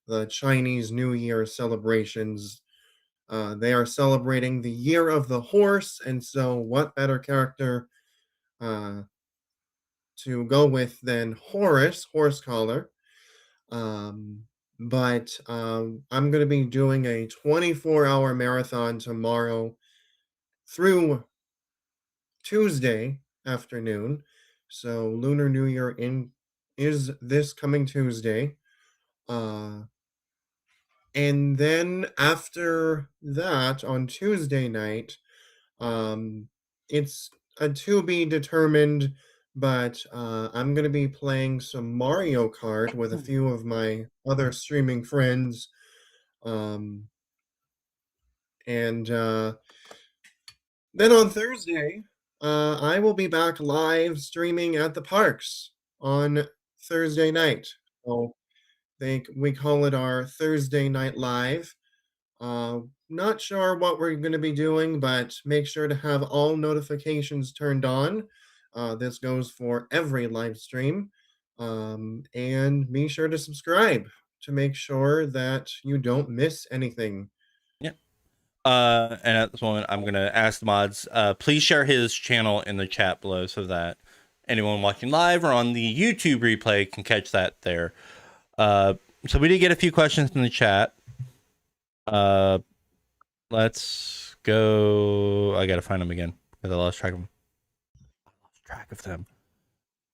the Chinese New Year celebrations. They are celebrating the year of the horse, and so what better character uh, to go with than Horus, horse collar? Um, but I'm going to be doing a 24-hour marathon tomorrow through Tuesday afternoon. So Lunar New Year in is this coming Tuesday. Uh, and then after that on Tuesday night, it's a to be determined, but I'm going to be playing some Mario Kart with a few of my other streaming friends. Um, and then on Thursday, I will be back live streaming at the parks on Thursday night. So we call it our Thursday night live. Not sure what we're going to be doing, but make sure to have all notifications turned on. This goes for every live stream. And be sure to subscribe to make sure that you don't miss anything. Yeah. And at this moment, I'm gonna ask the mods, please share his channel in the chat below so that anyone watching live or on the YouTube replay can catch that there. So we did get a few questions in the chat. Let's go. I gotta find them again because I lost track of them.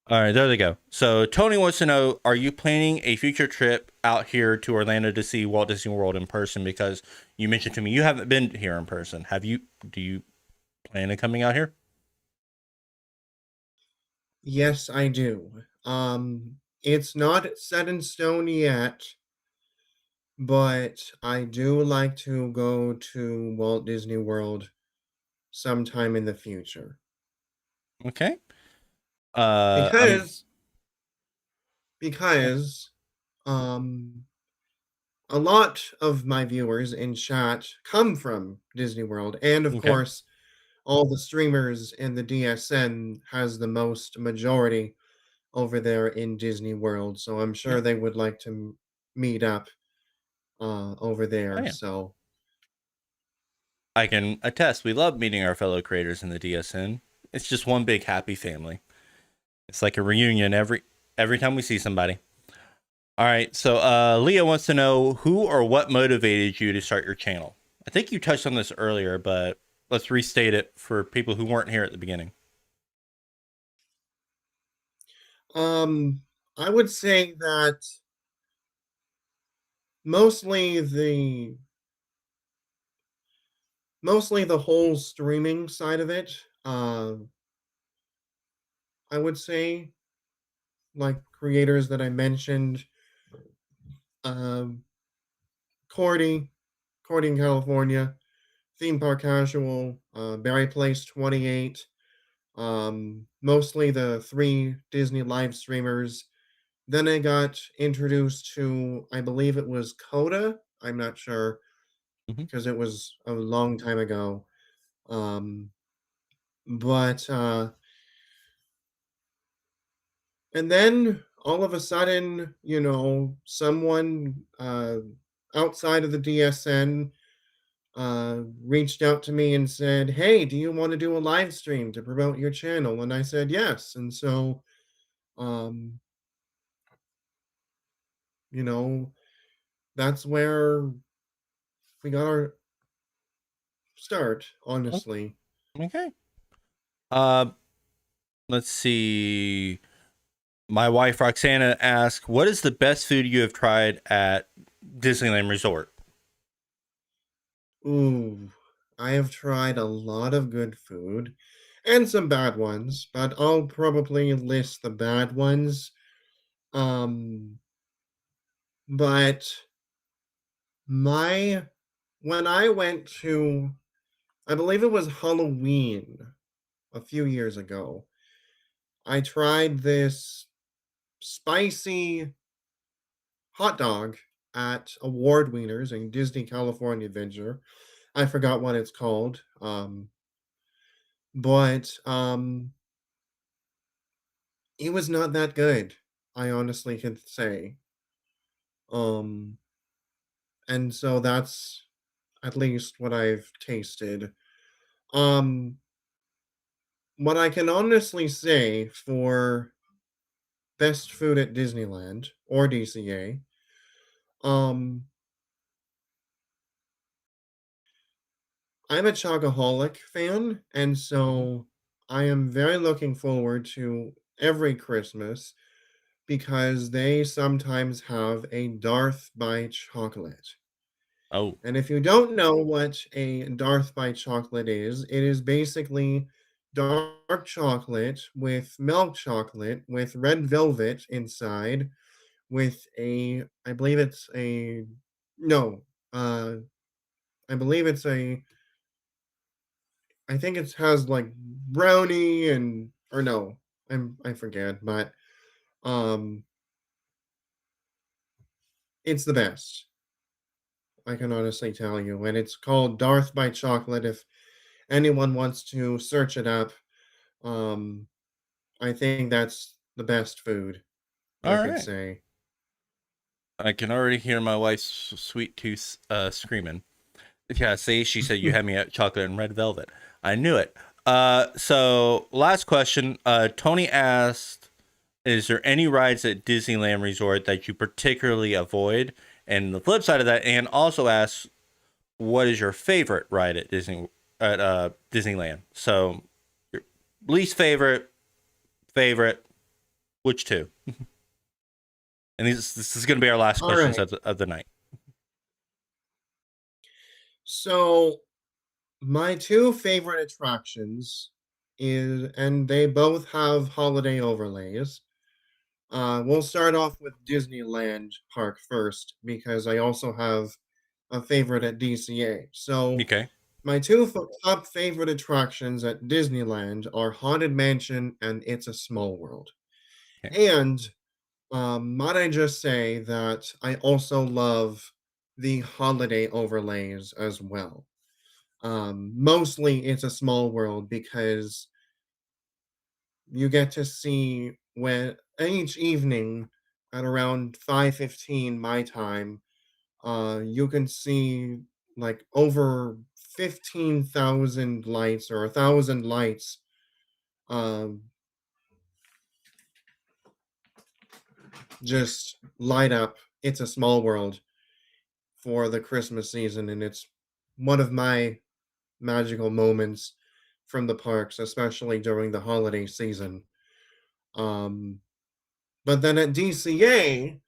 All right, there they go. So Tony wants to know: are you planning a future trip out here to Orlando to see Walt Disney World in person? Because you mentioned to me you haven't been here in person. Have you? Do you plan on coming out here? Yes, I do. It's not set in stone yet, but I do like to go to Walt Disney World sometime in the future. Okay. I'm Because because um a lot of my viewers in chat come from Disney World, and of okay. course all the streamers in the DSN has the most majority over there in Disney World, so I'm Yeah. sure they would like to meet up over Oh there. yeah. So I can attest. We love meeting our fellow creators in the DSN. It's just one big happy family. It's like a reunion every time we see somebody. All right. So Leah wants to know who or what motivated you to start your channel. I think you touched on this earlier, but let's restate it for people who weren't here at the beginning. um I would say that mostly the mostly the whole streaming side of it. I would say like creators that I mentioned, um, Cordy, Cordy in California, Theme Park Casual, Barry Place 28, mostly the 3 Disney live streamers. Then I got introduced to, I believe it was Coda. I'm not sure Hmm. because it was a long time ago. Um, but and then all of a sudden, someone outside of the DSN reached out to me and said, "Hey, do you want to do a live stream to promote your channel?" And I said yes. And so, um, You know, that's where we got our start, Oh, honestly. okay. Uh, let's see. My wife Roxana asked, "What is the best food you have tried at Disneyland Resort?" Ooh, I have tried a lot of good food and some bad ones, but I'll probably list the bad ones. Um, but my when I went to, I believe it was Halloween a few years ago, I tried this spicy hot dog at Award Wieners in Disney California Adventure. I forgot what it's called. But it was not that good. I honestly can say. Um, and so that's at least what I've tasted. Um, what I can honestly say for best food at Disneyland or DCA, um, I'm a chocoholic fan, and Mhm. so I am very looking forward to every Christmas because they sometimes have a Darth by chocolate. Oh, And if you don't know what a Darth by chocolate is, it is basically dark chocolate with milk chocolate with red velvet inside with a I believe it's a no, uh I believe it's a I think it has like brownie and or no, I forget, but um it's the best. I can honestly tell you. And it's called Darth by Chocolate if anyone wants to search it up. Um I think that's the best food I all could right. say. I can already hear my wife's sweet tooth screaming. Yeah, see, she said you had me at chocolate and red velvet. I knew it. So last question. Tony asked, "Is there any rides at Disneyland Resort that you particularly avoid?" And the flip side of that, and also asks, "What is your favorite ride at Disneyland?" So your least favorite, favorite, which two? And this is going to be our last All questions right. of the night. So my two favorite attractions is and they both have holiday overlays. We'll start off with Disneyland Park first because I also have a favorite at DCA. So Okay. my two top favorite attractions at Disneyland are Haunted Mansion and It's a Small World. Okay. And might I just say that I also love the holiday overlays as well. Mostly It's a Small World because you get to see when each evening at around 5:15 my time, you can see like over 15,000 lights or 1,000 lights um, just light up. It's a small world for the Christmas season, and it's one of my magical moments from the parks, especially during the holiday season. Um, but then at DCA,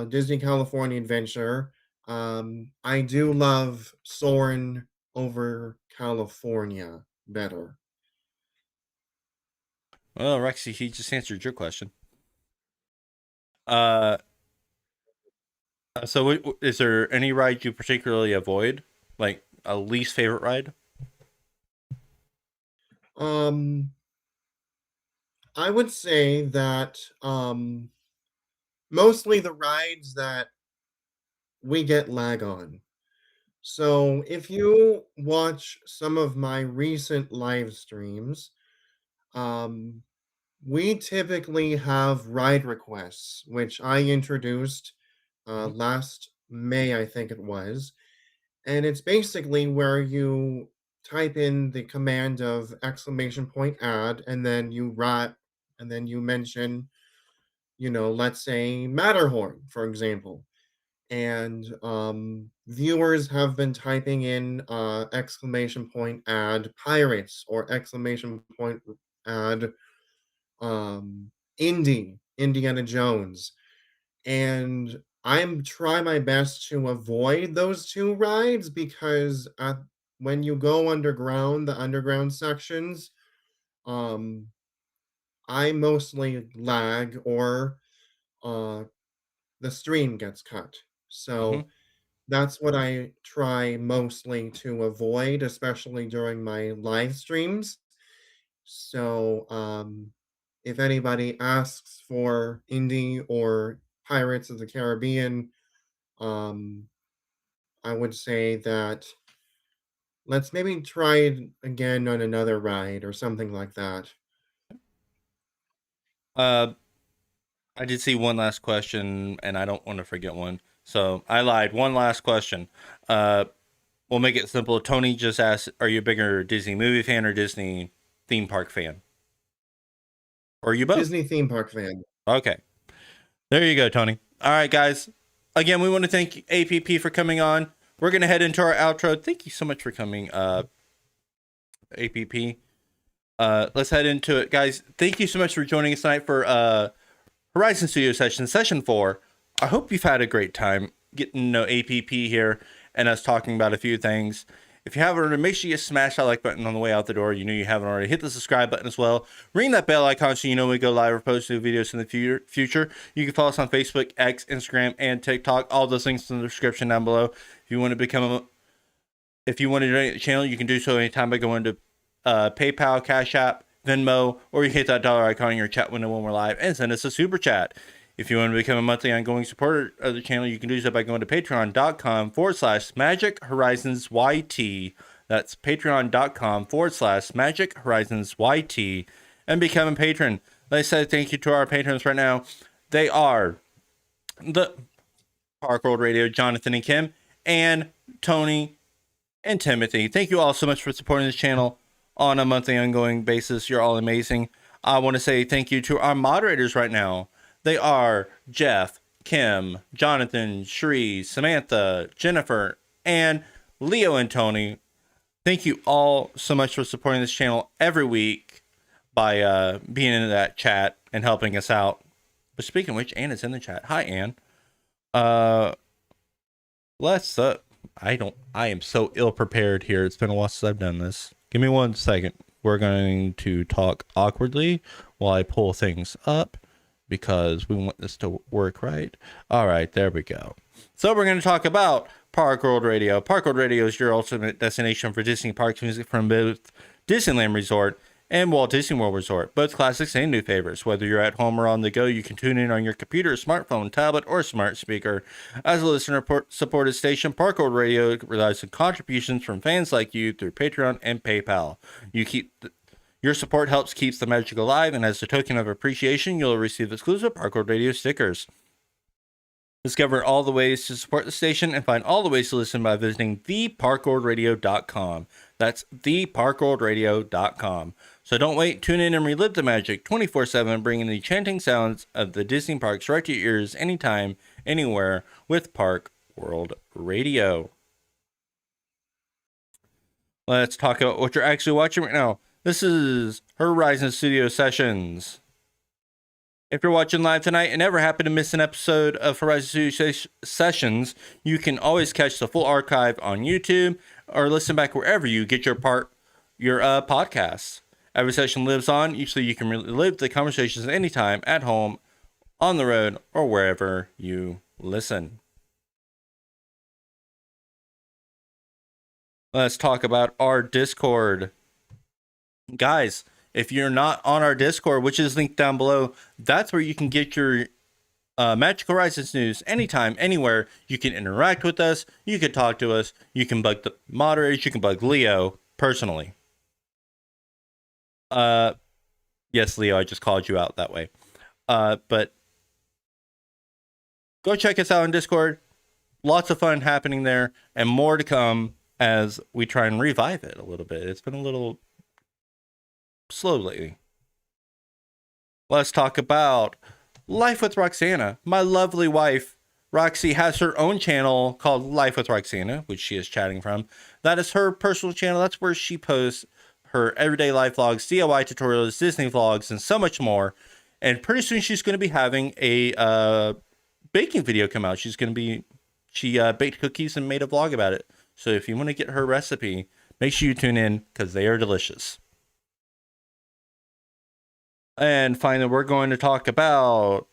Disney California Adventure, I do love Soarin' over California better. Well, Rexy, he just answered your question. Uh, so is there any ride you particularly avoid, like a least favorite ride? Um, I would say that mostly the rides that we get lag on. So if you watch some of my recent live streams, um, we typically have ride requests, which I introduced Mhm. last May, I think it was. And it's basically where you type in the command of exclamation point add, and then you write, and then you mention let's say Matterhorn, for example. And viewers have been typing in exclamation point add pirates or exclamation point add Indiana Jones. And I'm try my best to avoid those two rides because when you go underground, the underground sections, um, I mostly lag or uh, the stream gets cut. Hmm. So that's what I try mostly to avoid, especially during my live streams. So, if anybody asks for Indie or Pirates of the Caribbean, um, I would say that let's maybe try it again on another ride or something like that. Uh, I did see one last question, and I don't want to forget one. So I lied. One last question. Uh, we'll make it simple. Tony just asked, "Are you a bigger Disney movie fan or Disney theme park fan, or are you both?" Disney theme park fan. Okay, there you go, Tony. All right, guys. Again, we want to thank APP for coming on. We're gonna head into our outro. Thank you so much for coming, APP. Let's head into it, guys. Thank you so much for joining us tonight for Horizon Studio Session 4. I hope you've had a great time getting to know APP here and us talking about a few things. If you haven't already, make sure you smash that like button on the way out the door. You know you haven't already. Hit the subscribe button as well. Ring that bell icon so you know when we go live or post new videos in the future. You can follow us on Facebook, X, Instagram, and TikTok. All those links in the description down below. If you want to donate the channel, you can do so anytime by going to PayPal, Cash App, Venmo, or you hit that dollar icon in your chat window when we're live and send us a super chat. If you want to become a monthly ongoing supporter of the channel, you can do so by going to patreon.com/Magic Horizons YT. That's patreon.com/Magic Horizons YT and become a patron. Let's say thank you to our patrons right now. They are the Park World Radio, Jonathan and Kim, and Tony and Timothy. Thank you all so much for supporting this channel on a monthly ongoing basis. You're all amazing. I want to say thank you to our moderators right now. They are Jeff, Kim, Jonathan, Shree, Samantha, Jennifer, and Leo and Tony. Thank you all so much for supporting this channel every week by being in that chat and helping us out. But speaking of which, Ann is in the chat. Hi, Ann. Let's I am so ill prepared here. It's been a while since I've done this. Give me 1 second. We're going to talk awkwardly while I pull things up because we want this to work right. All right, there we go. So we're going to talk about Park World Radio. Park World Radio is your ultimate destination for Disney parks music from both Disneyland Resort and Walt Disney World Resort, both classics and new favorites. Whether you're at home or on the go, you can tune in on your computer, smartphone, tablet, or smart speaker. As a listener-supported station, Park World Radio relies on contributions from fans like you through Patreon and PayPal. Your support helps keep the magic alive, and as a token of appreciation, you'll receive exclusive Park World Radio stickers. Discover all the ways to support the station and find all the ways to listen by visiting theparkworldradio.com. That's theparkworldradio.com. So don't wait, tune in and relive the magic 24/7, bringing the enchanting sounds of the Disney parks right to your ears anytime, anywhere with Park World Radio. Let's talk about what you're actually watching right now. This is Horizon Studio Sessions. If you're watching live tonight and ever happen to miss an episode of Horizon Studio Sessions, you can always catch the full archive on YouTube or listen back wherever you get your podcasts. Every session lives on, usually you can relive the conversations anytime, at home, on the road, or wherever you listen. Let's talk about our Discord. Guys, if you're not on our Discord, which is linked down below, that's where you can get your Magic Horizons news anytime, anywhere. You can interact with us. You can talk to us. You can bug the moderators. You can bug Leo personally. Yes, Leo, I just called you out that way. But go check us out on Discord. Lots of fun happening there, and more to come as we try and revive it a little bit. It's been a little slow lately. Let's talk about Life with Roxana. My lovely wife, Roxy, has her own channel called Life with Roxana, which she is chatting from. That is her personal channel. That's where she posts her everyday life vlogs, DIY tutorials, Disney vlogs, and so much more. And pretty soon she's going to be having a baking video come out. She baked cookies and made a vlog about it. So if you want to get her recipe, make sure you tune in because they are delicious. And finally, we're going to talk about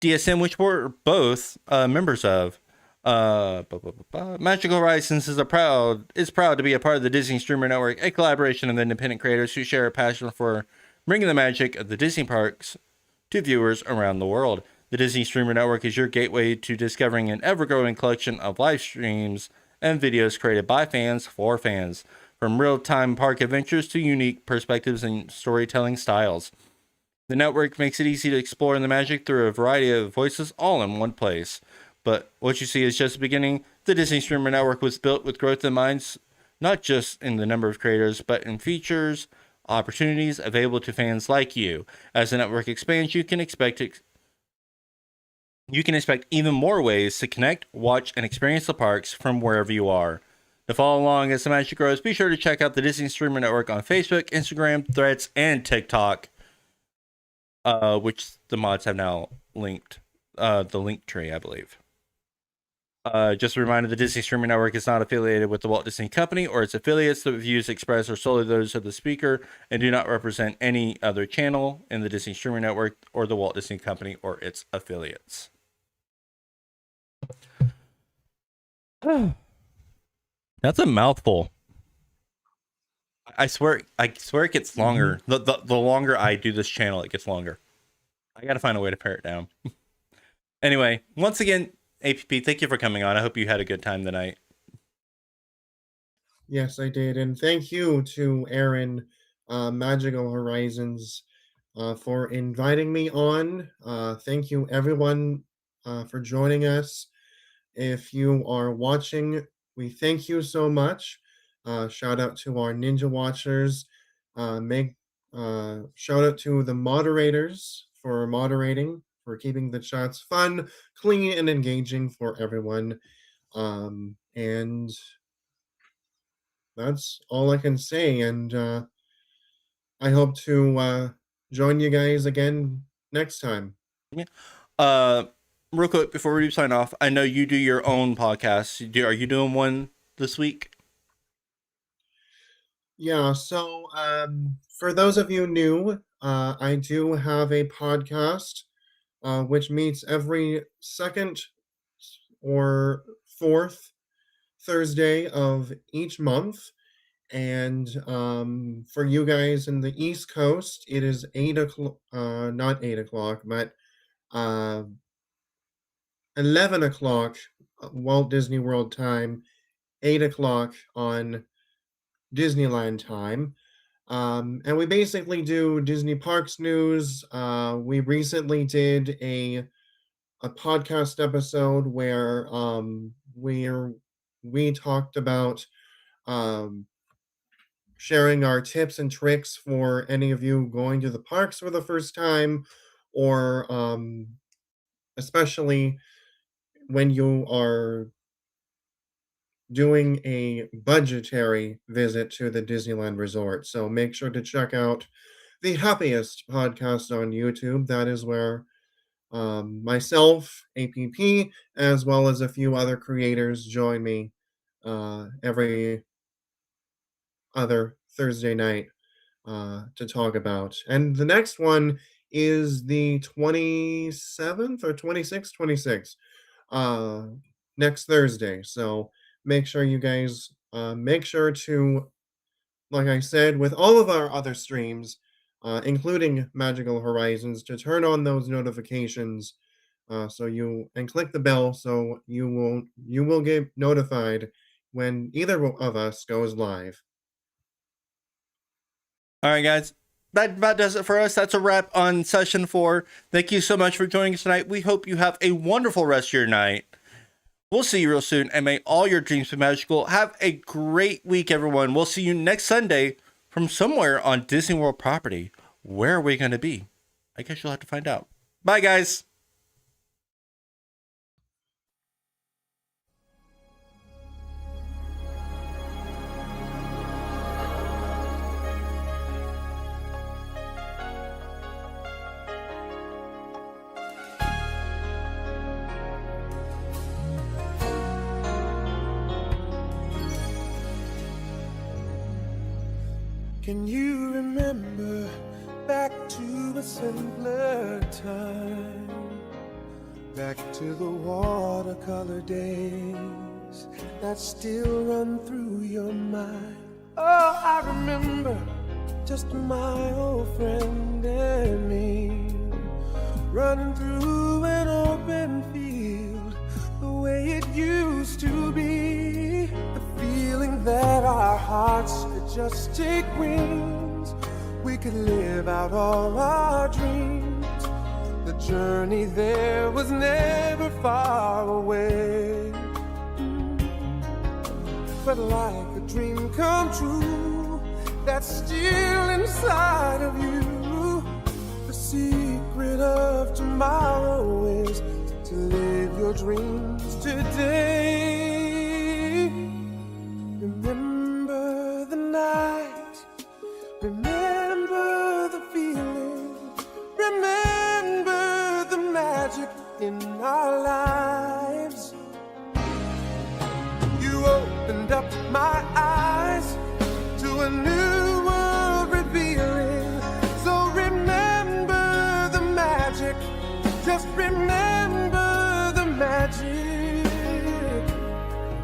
DSM, which we're both members of. Magical Horizons is proud to be a part of the Disney Streamer Network, a collaboration of independent creators who share a passion for bringing the magic of the Disney parks to viewers around the world. The Disney Streamer Network is your gateway to discovering an ever-growing collection of live streams and videos created by fans for fans, from real-time park adventures to unique perspectives and storytelling styles. The network makes it easy to explore the magic through a variety of voices all in one place. But what you see is just the beginning. The Disney Streamer Network was built with growth in mind, not just in the number of creators, but in features, opportunities available to fans like you. As the network expands, you can expect even more ways to connect, watch, and experience the parks from wherever you are. To follow along as the magic grows, be sure to check out the Disney Streamer Network on Facebook, Instagram, Threads, and TikTok, which the mods have now linked, the link tree, I believe. Just a reminder, the Disney Streaming Network is not affiliated with the Walt Disney Company or its affiliates. The views expressed are solely those of the speaker and do not represent any other channel in the Disney Streaming Network or the Walt Disney Company or its affiliates. That's a mouthful. I swear it gets longer. The longer I do this channel, it gets longer. I gotta find a way to pare it down. Anyway, once again, APP, thank you for coming on. I hope you had a good time tonight. Yes, I did. And thank you to Aaron, Magical Horizons, for inviting me on. Thank you, everyone, for joining us. If you are watching, we thank you so much. Shout out to our Ninja Watchers. Shout out to the moderators for moderating, for keeping the chats fun, clean, and engaging for everyone. And that's all I can say. And I hope to join you guys again next time. Yeah. Real quick before we sign off, I know you do your own podcast. Are you doing one this week? Yeah. So for those of you new, I do have a podcast which meets every second or fourth Thursday of each month. And for you guys in the East Coast, it is 8 o'clock, not 8 o'clock, but 11 o'clock Walt Disney World time, 8 o'clock on Disneyland time. And we basically do Disney Parks news. We recently did a podcast episode where we talked about sharing our tips and tricks for any of you going to the parks for the first time, or especially when you are doing a budgetary visit to the Disneyland Resort. So make sure to check out the Happiest podcast on YouTube. That is where myself, APP, as well as a few other creators join me every other Thursday night to talk about. And the next one is the 27th or 26th, 26th, next Thursday. So make sure you guys make sure to, like I said, with all of our other streams, including Magical Horizons, to turn on those notifications and click the bell so you will get notified when either of us goes live. All right, guys. That about does it for us. That's a wrap on session 4. Thank you so much for joining us tonight. We hope you have a wonderful rest of your night. We'll see you real soon, and may all your dreams be magical. Have a great week, everyone. We'll see you next Sunday from somewhere on Disney World property. Where are we going to be? I guess you'll have to find out. Bye, guys. Can you remember back to a simpler time? Back to the watercolor days that still run through your mind. Oh, I remember just my old friend and me, running through an open field the way it used to be. The feeling that our hearts could just take wings, we could live out all our dreams. The journey there was never far away, but like a dream come true, that's still inside of you. The secret of tomorrow is to live your dreams today. Remember the night, remember the feeling, remember the magic in our lives. You opened up my eyes to a new world revealing. So remember the magic, just remember the magic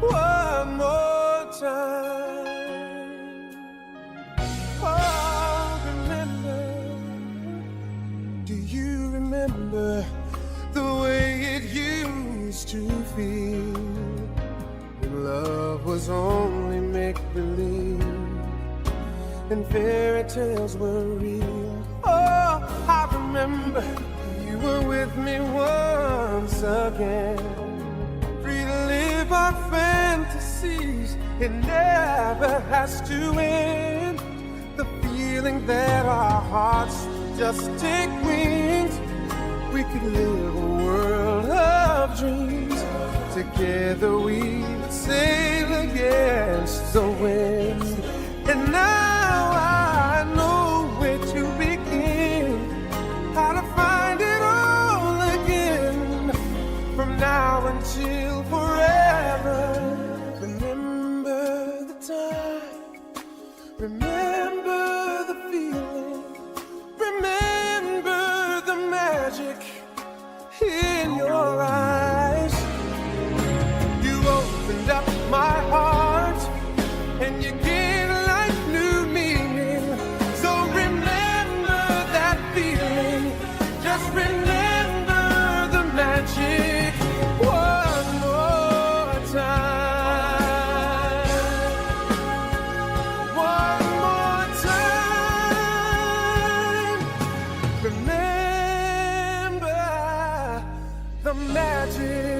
one more time. Oh, remember, do you remember the way it used to feel? Love was only make-believe and fairy tales were real. Oh, I remember you were with me once again, free to live our fantasies. It never has to end. The feeling that our hearts just take wings, we could live a world of dreams. Together we would sail against the wind. And now I know where to begin, how to find it all again, from now until forever. Remember the time, remember the feeling, remember the magic in your eyes. Opened up my heart and you gave life new meaning. So remember that feeling, just remember the magic one more time. One more time. Remember the magic.